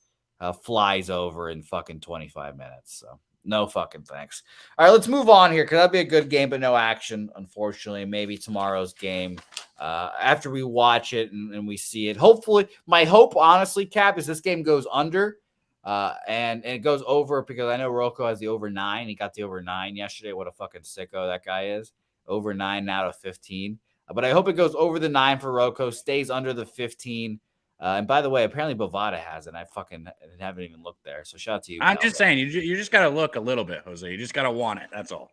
flies over in fucking 25 minutes. So no fucking thanks. All right, let's move on here because that'd be a good game, but no action, unfortunately. Maybe tomorrow's game after we watch it and we see it. Hopefully, my hope, honestly, Cap, is this game goes under. And it goes over because I know Rocco has the over 9. He got the over 9 yesterday. What a fucking sicko that guy is. Over 9 out of 15. But I hope it goes over the 9 for Rocco, stays under the 15. And by the way, apparently Bovada has it. I fucking haven't even looked there. So shout out to you, I'm just Calvin. saying, you just got to look a little bit, Jose. You just got to want it. That's all.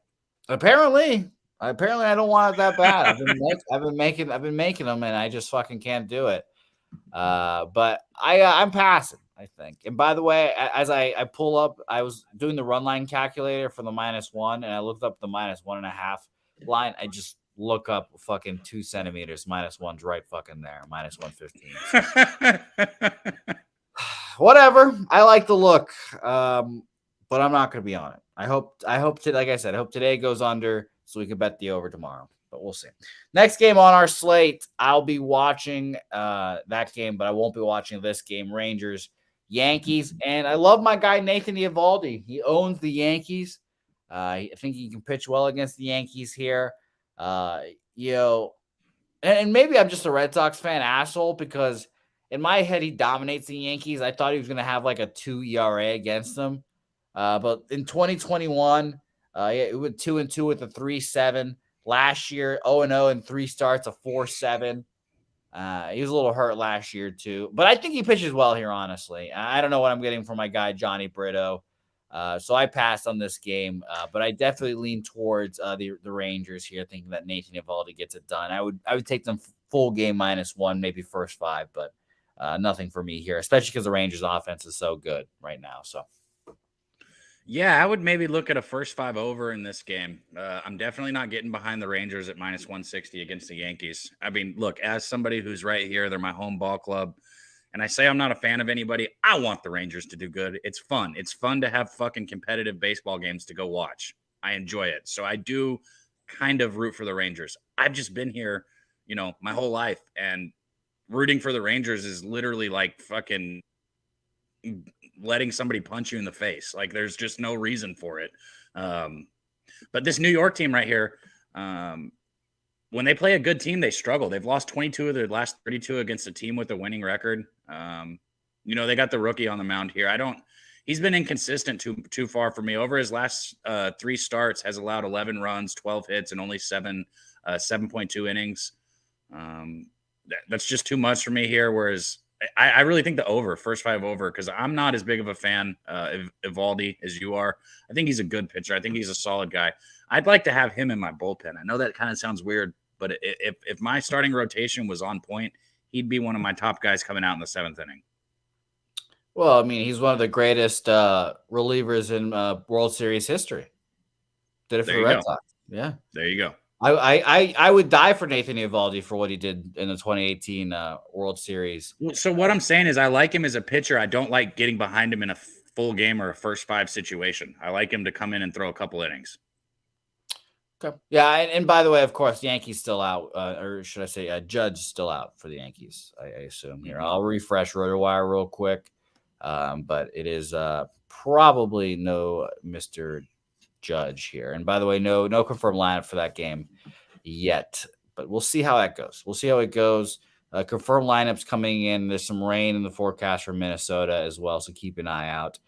Apparently I don't want it that bad. I've been making them, and I just fucking can't do it. But I'm passing, I think. And by the way, as I pull up, I was doing the run line calculator for the -1, and I looked up the -1.5 line. I just look up fucking 2 centimeters. -1's right fucking there. -115. So whatever. I like the look. But I'm not gonna be on it. I hope like I said, I hope today goes under so we can bet the over tomorrow. But we'll see. Next game on our slate, I'll be watching that game, but I won't be watching this game. Rangers, Yankees, and I love my guy Nathan Eovaldi. He owns the Yankees. I think he can pitch well against the Yankees here. Uh, you know, and maybe I'm just a Red Sox fan asshole because in my head he dominates the Yankees. I thought he was going to have like a 2 ERA against them. But in 2021, it went 2-2 with a 3.7. Last year, 0-0 in 3 starts, a 4.7. He was a little hurt last year too, but I think he pitches well here. Honestly, I don't know what I'm getting from my guy Johnny Brito, so I passed on this game. But I definitely lean towards the Rangers here, thinking that Nathan Eovaldi gets it done. I would take them full game -1, maybe first 5, but nothing for me here, especially because the Rangers' offense is so good right now. So. Yeah, I would maybe look at a first 5 over in this game. I'm definitely not getting behind the Rangers at -160 against the Yankees. I mean, look, as somebody who's right here, they're my home ball club, and I say I'm not a fan of anybody. I want the Rangers to do good. It's fun. It's fun to have fucking competitive baseball games to go watch. I enjoy it. So I do kind of root for the Rangers. I've just been here, my whole life, and rooting for the Rangers is literally like fucking letting somebody punch you in the face. Like there's just no reason for it. But this New York team right here, when they play a good team, they struggle. They've lost 22 of their last 32 against a team with a winning record. They got the rookie on the mound here. He's been inconsistent too far for me. Over his last 3 starts, has allowed 11 runs, 12 hits, and only 7.2 innings. That's just too much for me here. Whereas I really think the first 5 over, because I'm not as big of a fan of Eovaldi as you are. I think he's a good pitcher. I think he's a solid guy. I'd like to have him in my bullpen. I know that kind of sounds weird, but if my starting rotation was on point, he'd be one of my top guys coming out in the 7th inning. Well, I mean, he's one of the greatest relievers in World Series history. Did it for the Red Sox. Yeah. There you go. I would die for Nathan Eovaldi for what he did in the 2018 World Series. So what I'm saying is I like him as a pitcher. I don't like getting behind him in a full game or a first 5 situation. I like him to come in and throw a couple innings. Okay. Yeah, and by the way, of course, Yankees still out, or should I say, Judge still out for the Yankees, I assume here. I'll refresh RotoWire real quick, but it is probably no Mr. Judge here. And by the way, no confirmed lineup for that game yet, but we'll see how that goes. We'll see how it goes. Confirmed lineups coming in. There's some rain in the forecast for Minnesota as well, so keep an eye out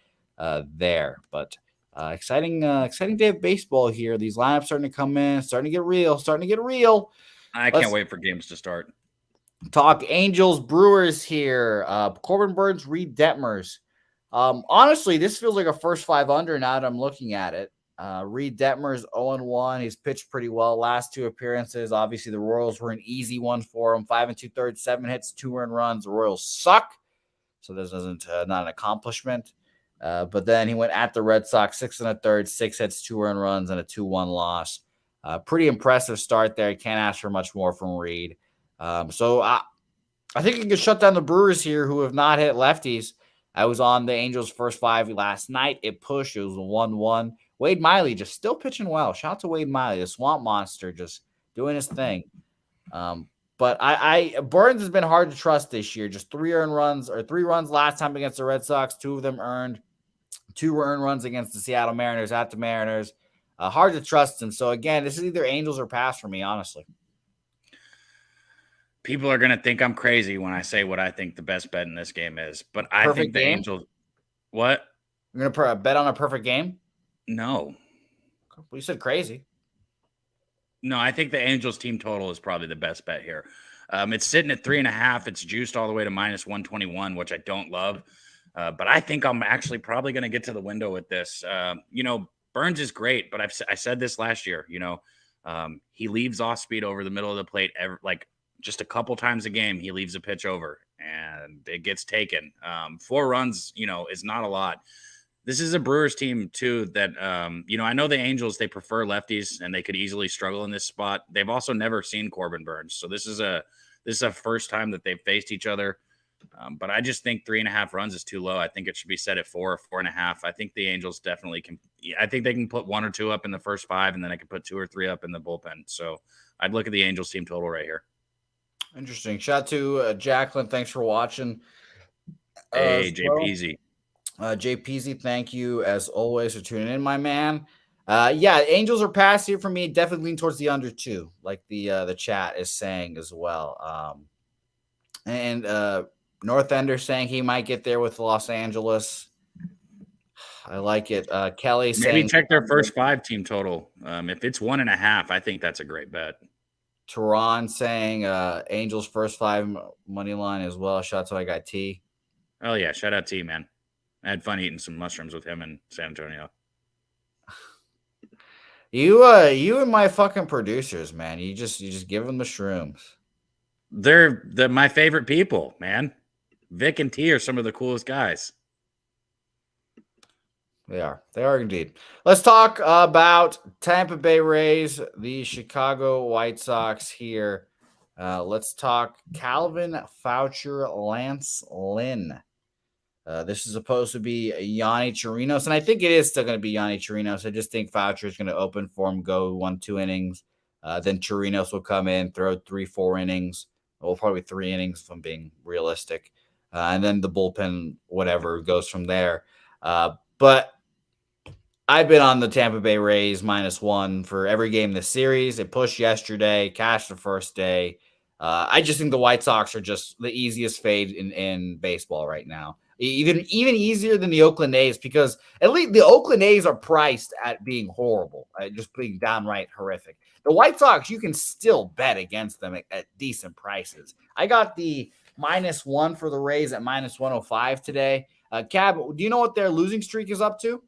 there. But exciting day of baseball here. These lineups starting to come in, starting to get real. I can't wait for games to start. Talk Angels, Brewers here. Corbin Burns, Reed Detmers. Honestly, this feels like a first 5 under now that I'm looking at it. Reed Detmers 0-1. He's pitched pretty well last 2 appearances. Obviously, the Royals were an easy one for him. 5 2/3, 7 hits, 2 earned runs. The Royals suck, so this isn't not an accomplishment. But then he went at the Red Sox, 6 1/3, 6 hits, 2 earned runs, and a 2-1 loss. Pretty impressive start there. You can't ask for much more from Reed. So I think he can shut down the Brewers here, who have not hit lefties. I was on the Angels' first 5 last night. It pushed. It was a 1-1. Wade Miley just still pitching well. Shout out to Wade Miley, the swamp monster, just doing his thing. But Burns has been hard to trust this year. Just 3 runs last time against the Red Sox. 2 of them earned. 2 were earned runs against the Seattle Mariners at the Mariners. Hard to trust him. So again, this is either Angels or pass for me, honestly. People are going to think I'm crazy when I say what I think the best bet in this game is, but I think the Angels. What? You're going to bet on a perfect game? No. Well, you said crazy. No, I think the Angels team total is probably the best bet here. It's sitting at 3.5. It's juiced all the way to -121, which I don't love. But I think I'm actually probably going to get to the window with this. Burns is great, but I said this last year. He leaves off speed over the middle of the plate just a couple times a game. He leaves a pitch over and it gets taken. 4 runs, is not a lot. This is a Brewers team too that, I know the Angels, they prefer lefties and they could easily struggle in this spot. They've also never seen Corbin Burns. So this is a first time that they've faced each other. But I just think 3.5 runs is too low. I think it should be set at 4 or 4.5. I think the Angels definitely can. I think they can put 1 or 2 up in the first 5, and then I can put 2 or 3 up in the bullpen. So I'd look at the Angels team total right here. Interesting. Shout out to Jacqueline. Thanks for watching. Hey, JPZ. JPZ, thank you as always for tuning in, my man. Angels are pass here for me. Definitely lean towards the under 2, like the chat is saying as well. And North Ender saying he might get there with Los Angeles. I like it. Kelly saying maybe check their first 5 team total. If it's 1.5, I think that's a great bet. Tehran saying Angels first 5 money line as well. Shout out to my guy T. Oh yeah, shout out T, man. I had fun eating some mushrooms with him in San Antonio. You and my fucking producers, man. You just give them the shrooms. They're my favorite people, man. Vic and T are some of the coolest guys. They are indeed. Let's talk about Tampa Bay Rays, the Chicago White Sox here. Let's talk Calvin Foucher, Lance Lynn. This is supposed to be Yanni Chirinos, and I think it is still going to be Yanni Chirinos. I just think Foucher is going to open for him, go 1-2 innings. Then Chirinos will come in, throw 3-4 innings. Well, probably 3 innings if I'm being realistic. And then the bullpen, whatever, goes from there. But I've been on the Tampa Bay Rays -1 for every game this series. It pushed yesterday, cashed the first day. I just think the White Sox are just the easiest fade in baseball right now. Even easier than the Oakland A's, because at least the Oakland A's are priced at being horrible, just being downright horrific. The White Sox, you can still bet against them at decent prices. I got the -1 for the Rays at -105 today. Cab, do you know what their losing streak is up to?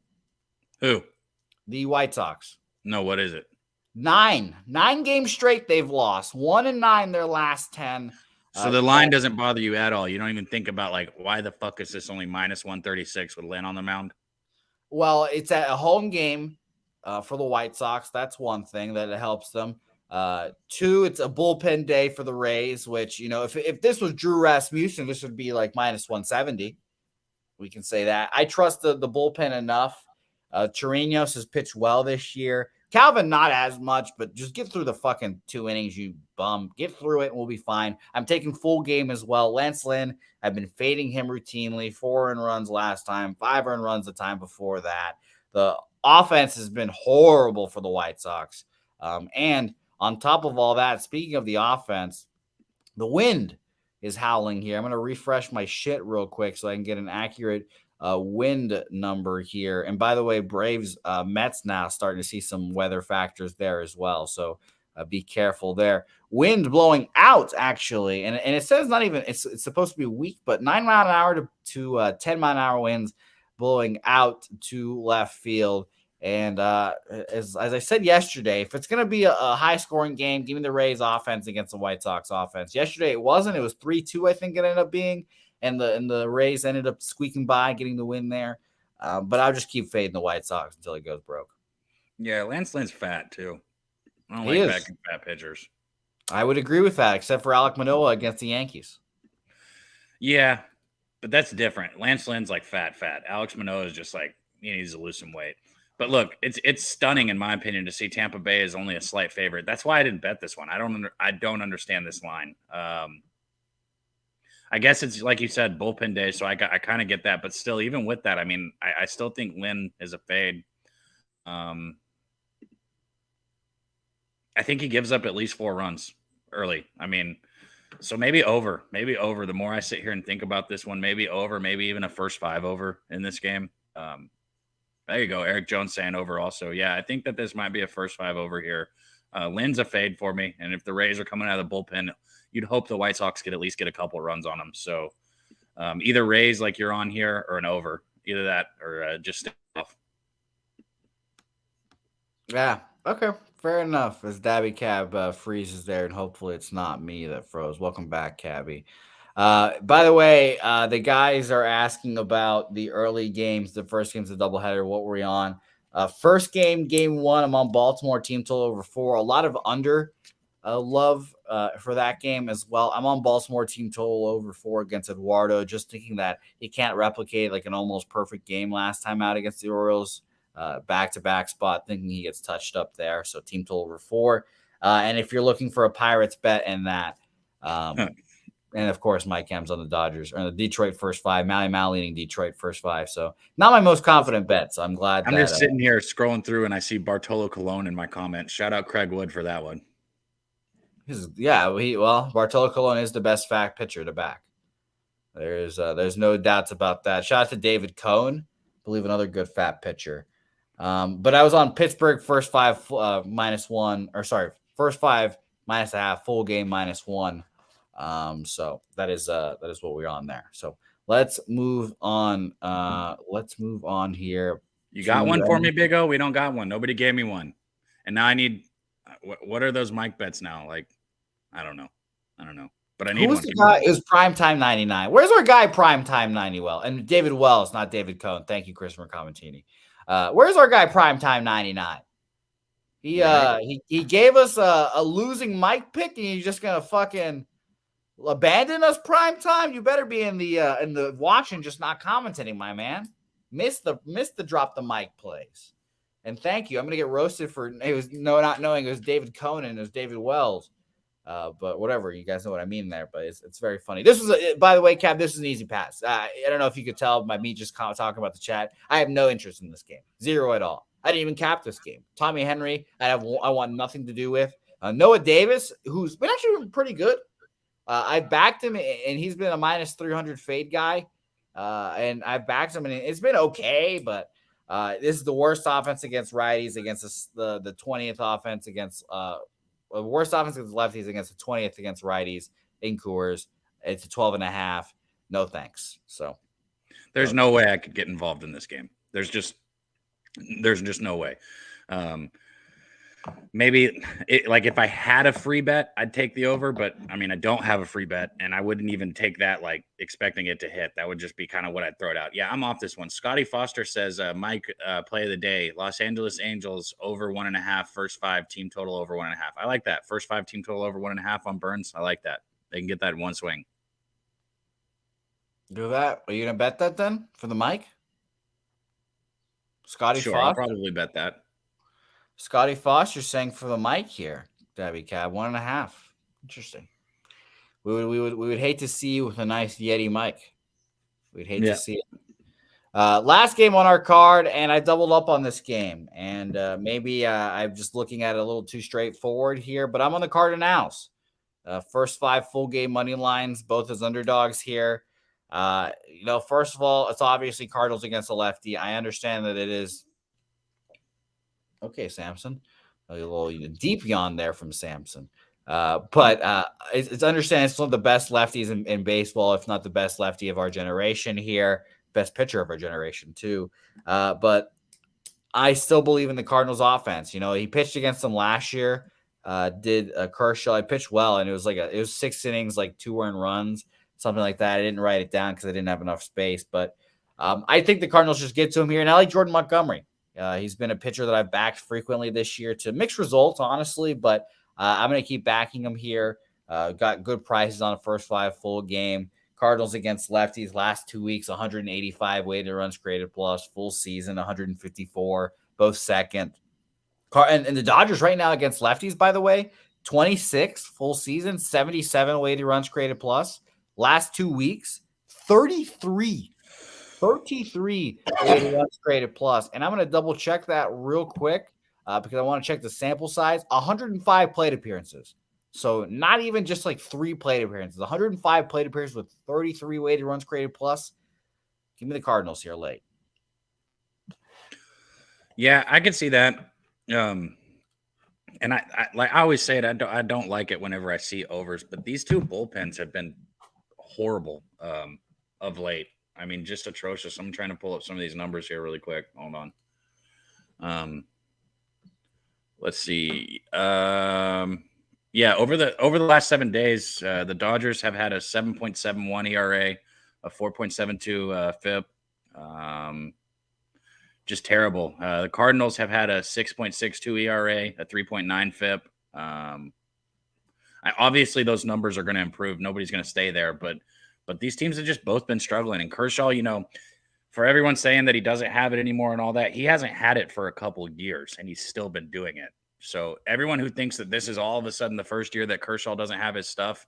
Who? The White Sox. No, what is it? 9 games straight they've lost. 1-9 their last 10. So the line doesn't bother you at all. You don't even think about, like, why the fuck is this only -136 with Lynn on the mound? Well, it's at a home game for the White Sox. That's one thing that it helps them. 2, it's a bullpen day for the Rays, which, if this was Drew Rasmussen, this would be like -170. We can say that. I trust the bullpen enough. Chirinos has pitched well this year. Calvin, not as much, but just get through the fucking 2 innings, you bum. Get through it and we'll be fine. I'm taking full game as well. Lance Lynn, I've been fading him routinely. 4 earned runs last time, 5 earned runs the time before that. The offense has been horrible for the White Sox. And on top of all that, speaking of the offense, the wind is howling here. I'm going to refresh my shit real quick so I can get an accurate wind number here. And by the way, Braves, Mets now starting to see some weather factors there as well. So be careful there. Wind blowing out, actually. And it says not even, it's supposed to be weak, but 9 mile an hour to 10 mile an hour winds blowing out to left field. And as I said yesterday, if it's going to be a high-scoring game, give me the Rays offense against the White Sox offense. Yesterday it wasn't. It was 3-2, I think it ended up being. And the Rays ended up squeaking by, getting the win there. But I'll just keep fading the White Sox until it goes broke. Yeah, Lance Lynn's fat, too. I don't He like is. fat pitchers. I would agree with that, except for Alek Manoah against the Yankees. Yeah, but that's different. Lance Lynn's like fat. Alex Manoah is just like, he needs to lose some weight. But look, it's stunning, in my opinion, to see Tampa Bay is only a slight favorite. That's why I didn't bet this one. I don't understand this line. I guess it's like you said, bullpen day, so I kind of get that. But still, even with that, I mean, I still think Lynn is a fade. I think he gives up at least 4 runs early. I mean, so maybe over. The more I sit here and think about this one, maybe over, maybe even a first 5 over in this game. There you go. Eric Jones saying over also. Yeah, I think that this might be a first 5 over here. Lynn's a fade for me. And if the Rays are coming out of the bullpen, you'd hope the White Sox could at least get a couple runs on them. So either Rays like you're on here or an over. Either that or just stay off. Yeah. Okay. Fair enough. As Dabby Cab freezes there, and hopefully it's not me that froze. Welcome back, Cabby. By the way, the guys are asking about the early games. The first game's a doubleheader. What were we on? First game 1, I'm on Baltimore, team total over 4. A lot of under love for that game as well. I'm on Baltimore, team total over 4 against Eduardo, just thinking that he can't replicate like an almost perfect game last time out against the Orioles. Back-to-back spot, thinking he gets touched up there. So team total over 4. And if you're looking for a Pirates bet in that, and of course, Mike M's on the Dodgers or the Detroit first 5. Mal leading Detroit first 5. So not my most confident bet. So I'm glad. I'm just sitting here scrolling through and I see Bartolo Colon in my comments. Shout out Craig Wood for that one. Bartolo Colon is the best fact pitcher to back. There's no doubts about that. Shout out to David Cohn, I believe another good fat pitcher. But I was on Pittsburgh first 5 -1, first 5 -1/2, full game -1. So that is what we're on there. So let's move on. Let's move on here. You got one for me, Big O? We don't got one. Nobody gave me one. And now I need, what are those Mike bets now? Like, I don't know. But I need one. Who's the guy? It was Primetime 99. Where's our guy Primetime 90 Well? And David Wells, not David Cohn. Thank you, Christopher Comentini. Where's our guy Primetime 99? He gave us a losing Mike pick, and you're just gonna fucking abandon us prime time? You better be in the watching, just not commentating, my man. Missed the drop the mic plays. And thank you. I'm gonna get roasted for not knowing it was David Conan, it was David Wells. But whatever, you guys know what I mean there. But it's very funny. This was, by the way, Cap. This is an easy pass. I don't know if you could tell by me just talking about the chat. I have no interest in this game, zero at all. I didn't even cap this game. Tommy Henry, I want nothing to do with. Noah Davis, who's been actually pretty good. I backed him, and he's been a minus 300 fade guy. And I've backed him, and it's been okay, but this is the worst offense against righties, against the 20th offense against worst offense against lefties, against the 20th against righties in Coors. It's a 12.5. No thanks. So there's no way I could get involved in this game. There's just no way. Maybe like if I had a free bet, I'd take the over, but I mean, I don't have a free bet, and I wouldn't even take that like expecting it to hit. That would just be kind of what I'd throw it out. Yeah, I'm off this one. Scotty Foster says, Mike, play of the day, Los Angeles Angels over 1.5, first 5 team total over 1.5. I like that. First 5 team total over 1.5 on Burns. I like that. They can get that in one swing. Do that. Are you going to bet that then for the Mike? Scotty Sure, Foster? I'll probably bet that. Scotty Foster saying for the Mike here, Debbie Cab, 1.5. Interesting. We would hate to see you with a nice Yeti Mike. We'd hate to see it. Last game on our card, and I doubled up on this game, and maybe I'm just looking at it a little too straightforward here, but I'm on the Cardinals. First 5 full game money lines, both as underdogs here. First of all, it's obviously Cardinals against a lefty. I understand that it is. Okay, Samson. A little deep yawn there from Samson. But it's understanding it's one of the best lefties in baseball, if not the best lefty of our generation here. Best pitcher of our generation, too. But I still believe in the Cardinals offense. He pitched against them last year. Did Kershaw. He pitched well, and it was 6 innings, like 2 earned runs, something like that. I didn't write it down because I didn't have enough space. But I think the Cardinals just get to him here. And I like Jordan Montgomery. He's been a pitcher that I've backed frequently this year to mixed results, honestly, but I'm going to keep backing him here. Got good prices on the first 5 full game. Cardinals against lefties last 2 weeks, 185 weighted runs created plus, full season, 154, both second. And the Dodgers right now against lefties, by the way, 26 full season, 77 weighted runs created plus. Last 2 weeks, 33 weighted runs created plus. And I'm going to double check that real quick because I want to check the sample size. 105 plate appearances. So not even just like 3 plate appearances. 105 plate appearances with 33 weighted runs created plus. Give me the Cardinals here late. Yeah, I can see that. And I always say it. I don't like it whenever I see overs, but these 2 bullpens have been horrible of late. I mean, just atrocious. I'm trying to pull up some of these numbers here really quick. Hold on. Let's see. Yeah, over the last 7 days, the Dodgers have had a 7.71 ERA, a 4.72 FIP. Just terrible. The Cardinals have had a 6.62 ERA, a 3.9 FIP. Obviously, those numbers are going to improve. Nobody's going to stay there, but these teams have just both been struggling. And Kershaw, for everyone saying that he doesn't have it anymore and all that, he hasn't had it for a couple of years, and he's still been doing it. So everyone who thinks that this is all of a sudden the first year that Kershaw doesn't have his stuff,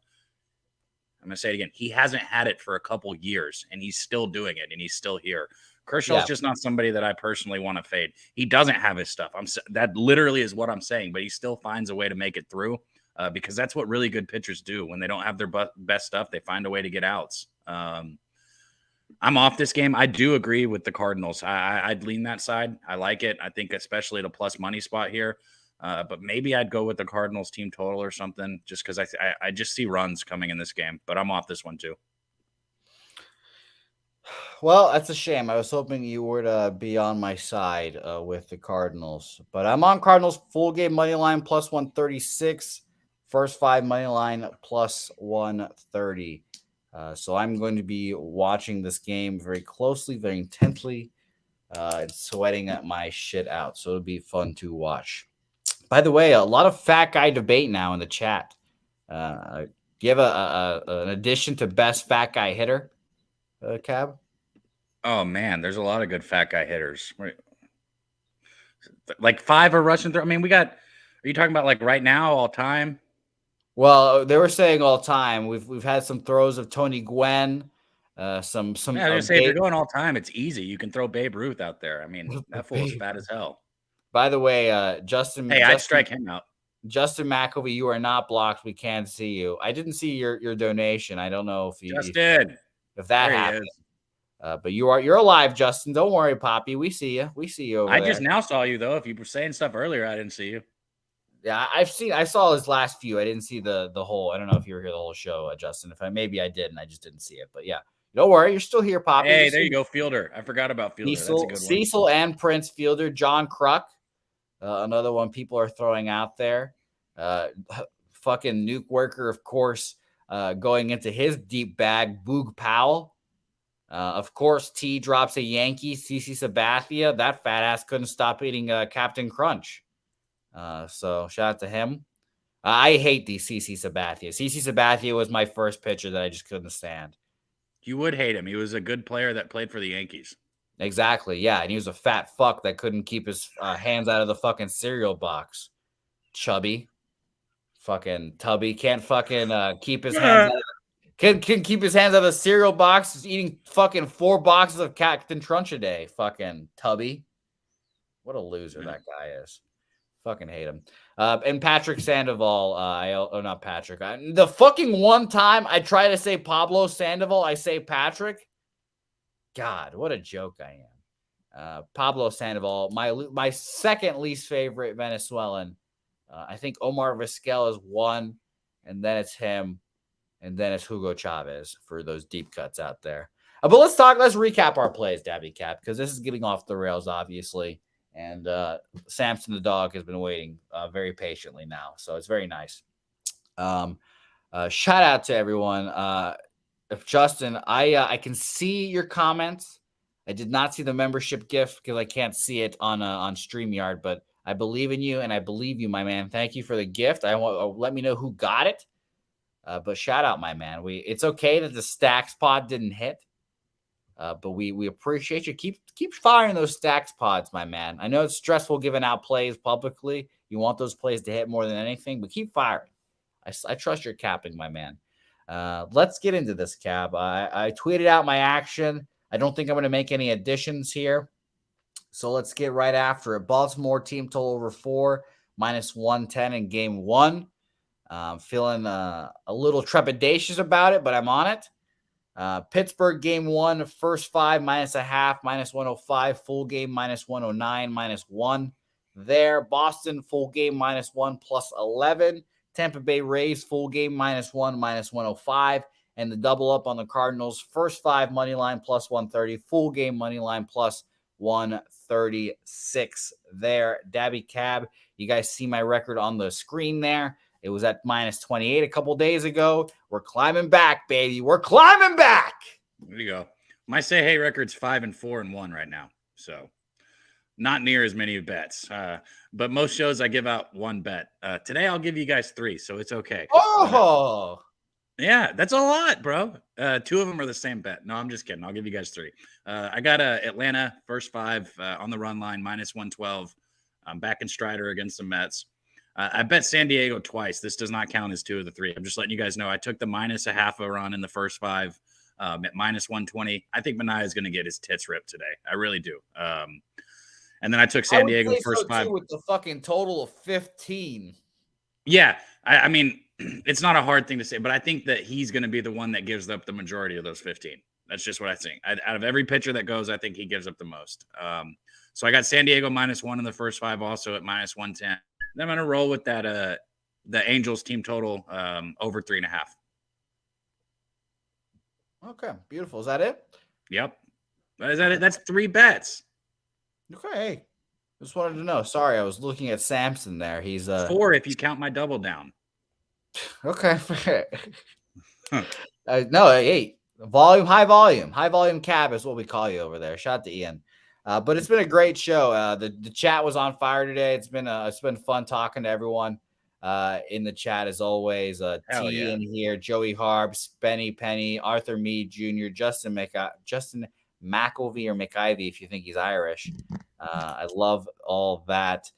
I'm going to say it again. He hasn't had it for a couple of years, and he's still doing it, and he's still here. Kershaw's just not somebody that I personally want to fade. He doesn't have his stuff. That literally is what I'm saying, but he still finds a way to make it through. Because that's what really good pitchers do. When they don't have their best stuff, they find a way to get outs. I'm off this game. I do agree with the Cardinals. I'd lean that side. I like it. I think especially at a plus money spot here. But maybe I'd go with the Cardinals team total or something just because I just see runs coming in this game. But I'm off this one too. Well, that's a shame. I was hoping you were to be on my side with the Cardinals. But I'm on Cardinals full game money line plus 136. First 5 money line plus 130. So I'm going to be watching this game very closely, very intensely, and sweating my shit out. So it'll be fun to watch. By the way, a lot of fat guy debate now in the chat. Do you have an addition to best fat guy hitter, Cab? Oh, man, there's a lot of good fat guy hitters. Like 5 are rushing through. I mean, are you talking about like right now, all time? Well, they were saying all the time we've had some throws of Tony Gwynn, some Yeah, I was gonna say if you're going all time, it's easy. You can throw Babe Ruth out there. I mean, that fool is fat as hell. By the way, Hey, I'd strike him out. Justin McElvey, you are not blocked. We can't see you. I didn't see your donation. I don't know Justin, if that there he happened. is. But you're alive, Justin. Don't worry, Poppy. We see you. We see you over I there. just now saw you though. If you were saying stuff earlier, I didn't see you. Yeah, I saw his last few. I didn't see the whole. I don't know if you were here the whole show, Justin. If maybe I did, and I just didn't see it. But yeah, don't worry. You're still here, Poppy. Hey, there you go, Fielder. I forgot about Fielder. That's a good one. Cecil and Prince Fielder, John Kruk, another one people are throwing out there. Fucking nuke worker, of course, going into his deep bag. Boog Powell. Of course, T drops a Yankee. CC Sabathia. That fat ass couldn't stop eating Captain Crunch. So shout out to him. I hate the CC Sabathia. CC Sabathia was my first pitcher that I just couldn't stand. You would hate him. He was a good player that played for the Yankees. Exactly, yeah. And he was a fat fuck that couldn't keep his hands out of the fucking cereal box. Chubby. Fucking Tubby. Can't fucking keep his hands out of Can keep his hands out of the cereal box. He's eating fucking 4 boxes of Captain Crunch a day. Fucking Tubby. What a loser that guy is. Fucking hate him. And Patrick Sandoval. Not Patrick. The fucking one time I try to say Pablo Sandoval, I say Patrick. God, what a joke I am. Pablo Sandoval, my second least favorite Venezuelan. I think Omar Vizquel is 1, and then it's him. And then it's Hugo Chavez for those deep cuts out there. But let's recap our plays, Dabby Cap, because this is getting off the rails, obviously. And Samson the dog has been waiting very patiently now. So it's very nice. Shout out to everyone. If Justin, I can see your comments. I did not see the membership gift because I can't see it on StreamYard, but I believe in you and I believe you, my man. Thank you for the gift. Let me know who got it. But shout out, my man. It's okay that the Stacks pod didn't hit, but we appreciate you. Keep firing those Stacks pods, my man. I know it's stressful giving out plays publicly. You want those plays to hit more than anything, but keep firing. I trust your capping, my man. Let's get into this, Cab. I tweeted out my action. I don't think I'm going to make any additions here. So let's get right after it. Baltimore team total over 4, -110 in game 1. Feeling a little trepidatious about it, but I'm on it. Pittsburgh game 1, first 5, -0.5, -105, full game, -109, -1 there. Boston, full game, -1, +11. Tampa Bay Rays, full game, -1, -105. And the double up on the Cardinals, first 5, money line, +130, full game, money line, +136 there. Dabby Cab, you guys see my record on the screen there. It was at -28 a couple days ago. We're climbing back, baby. We're climbing back. There you go. My say hey record's 5-4-1 right now. So not near as many bets. But most shows I give out 1 bet. Today I'll give you guys 3, so it's okay. Oh. Yeah, that's a lot, bro. 2 of them are the same bet. No, I'm just kidding. I'll give you guys 3. I got Atlanta, first 5 on the run line, -112. I'm back in Strider against the Mets. I bet San Diego twice. This does not count as 2 of the 3. I'm just letting you guys know. I took the -0.5 a run in the first 5 at -120. I think Manaea is going to get his tits ripped today. I really do. And then I took San Diego first 5 with the fucking total of 15. Yeah, I mean, it's not a hard thing to say, but I think that he's going to be the one that gives up the majority of those 15. That's just what I think. Out of every pitcher that goes, I think he gives up the most. So I got San Diego -1 in the first 5, also at -110. Then I'm going to roll with that the Angels team total over 3.5. Okay, beautiful. Is that it? Yep. Is that it? That's 3 bets. Okay. Just wanted to know. Sorry, I was looking at Samson there. He's 4 if you count my double down. Okay. No, 8. High volume cab is what we call you over there. Shout out to Ian. But it's been a great show. The chat was on fire today. It's been fun talking to everyone in the chat as always. T in here, Joey Harbs, Benny Penny, Arthur Mead Jr., Justin McElvey or McIvy if you think he's Irish. I love all that.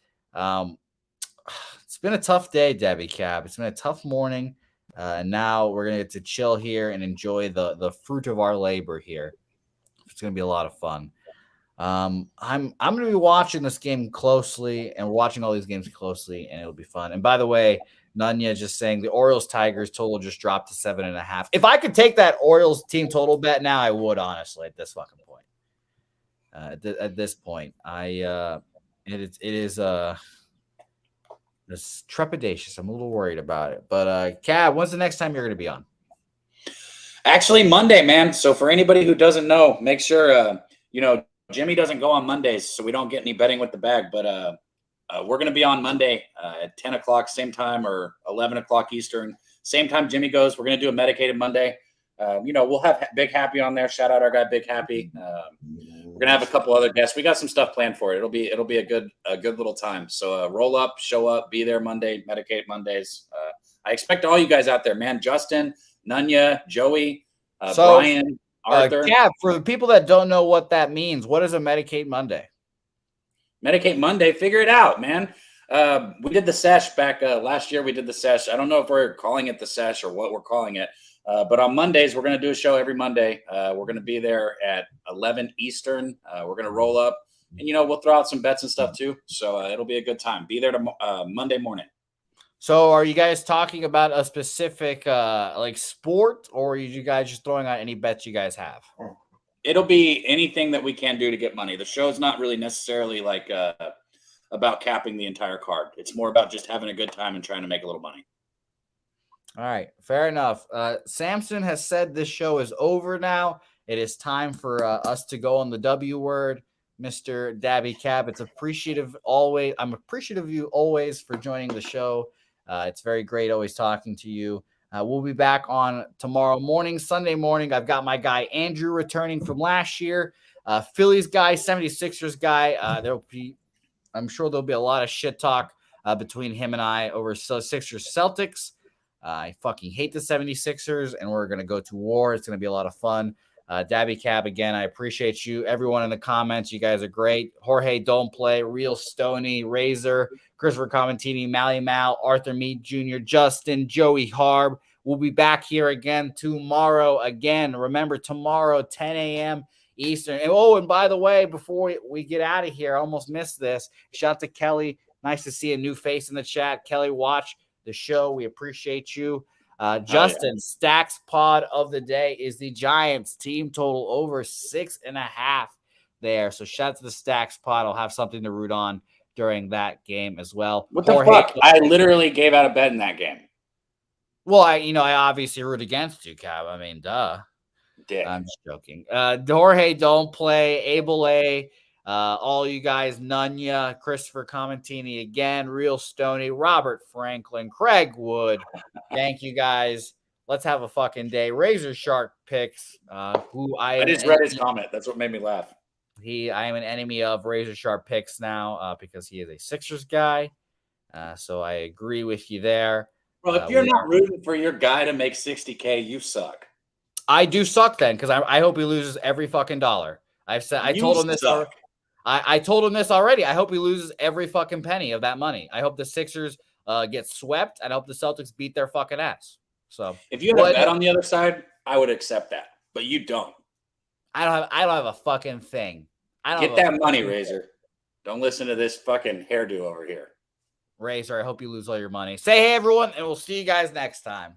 It's been a tough day, Debbie Cab. It's been a tough morning. And now we're gonna get to chill here and enjoy the fruit of our labor here. It's gonna be a lot of fun. I'm gonna be watching this game closely, and we're watching all these games closely, and it'll be fun. And by the way, Nunya just saying the Orioles Tigers total just dropped to 7.5. If I could take that Orioles team total bet now, I would, honestly, at this fucking point. At this point, it's trepidatious. I'm a little worried about it. But Cab, when's the next time you're gonna be on? Actually, Monday, man. So for anybody who doesn't know, make sure Jimmy doesn't go on Mondays, so we don't get any betting with the bag. But we're going to be on Monday at 10 o'clock, same time, or 11 o'clock Eastern. Same time Jimmy goes. We're going to do a medicated Monday. We'll have Big Happy on there. Shout out our guy, Big Happy. We're going to have a couple other guests. We got some stuff planned for it. It'll be a good little time. So roll up, show up, be there Monday, Medicated Mondays. I expect all you guys out there, man. Justin, Nunya, Joey, Brian, Arthur. Cab, for the people that don't know what that means, what is a Medicaid Monday? Medicaid Monday, figure it out, man. We did the sesh back last year. We did the sesh. I don't know if we're calling it the sesh or what we're calling it. But on Mondays, we're going to do a show every Monday. We're going to be there at 11 Eastern. We're going to roll up, and we'll throw out some bets and stuff too. So it'll be a good time. Be there Monday morning. So are you guys talking about a specific sport, or are you guys just throwing out any bets you guys have? It'll be anything that we can do to get money. The show's not really necessarily about capping the entire card. It's more about just having a good time and trying to make a little money. All right, fair enough. Samson has said this show is over now. It is time for us to go on the W word. Mr. Dabby Cab, it's appreciative always. I'm appreciative of you always for joining the show. It's very great always talking to you. We'll be back on tomorrow morning, Sunday morning. I've got my guy Andrew returning from last year. Phillies guy, 76ers guy. I'm sure there'll be a lot of shit talk between him and I over Sixers Celtics. I fucking hate the 76ers, and we're going to go to war. It's going to be a lot of fun. Dabby Cab, again, I appreciate you. Everyone in the comments, you guys are great. Jorge Don't Play, Real Stoney, Razor, Christopher Comentini, Mally Mal, Arthur Mead Jr., Justin, Joey Harb. We'll be back here again tomorrow. Again, remember, tomorrow, 10 a.m. Eastern. And by the way, before we get out of here, I almost missed this. Shout out to Kelly. Nice to see a new face in the chat. Kelly, watch the show. We appreciate you. Justin, Stacks pod of the day is the Giants team total over 6.5 there. So shout out to the Stacks pod. I'll have something to root on during that game as well. What the fuck? I literally gave out a bet in that game. Well, I obviously root against you, Cab. I mean, duh. Dick. I'm just joking. Jorge Don't Play, Abel A, all you guys, Nunya, Christopher Comentini again, Real Stoney, Robert Franklin, Craig Wood. Thank you guys. Let's have a fucking day. Razor Shark Picks, who I just read his comment. That's what made me laugh. I am an enemy of Razor Sharp Picks now because he is a Sixers guy. So I agree with you there. Well, if you're not rooting for your guy to make $60K, you suck. I do suck then, because I hope he loses every fucking dollar. I told him this. I told him this already. I hope he loses every fucking penny of that money. I hope the Sixers get swept, and I hope the Celtics beat their fucking ass. So if you had a bet on the other side, I would accept that, but you don't. I don't have a fucking thing. Get that money, Razor. Don't listen to this fucking hairdo over here. Razor, I hope you lose all your money. Say hey, everyone, and we'll see you guys next time.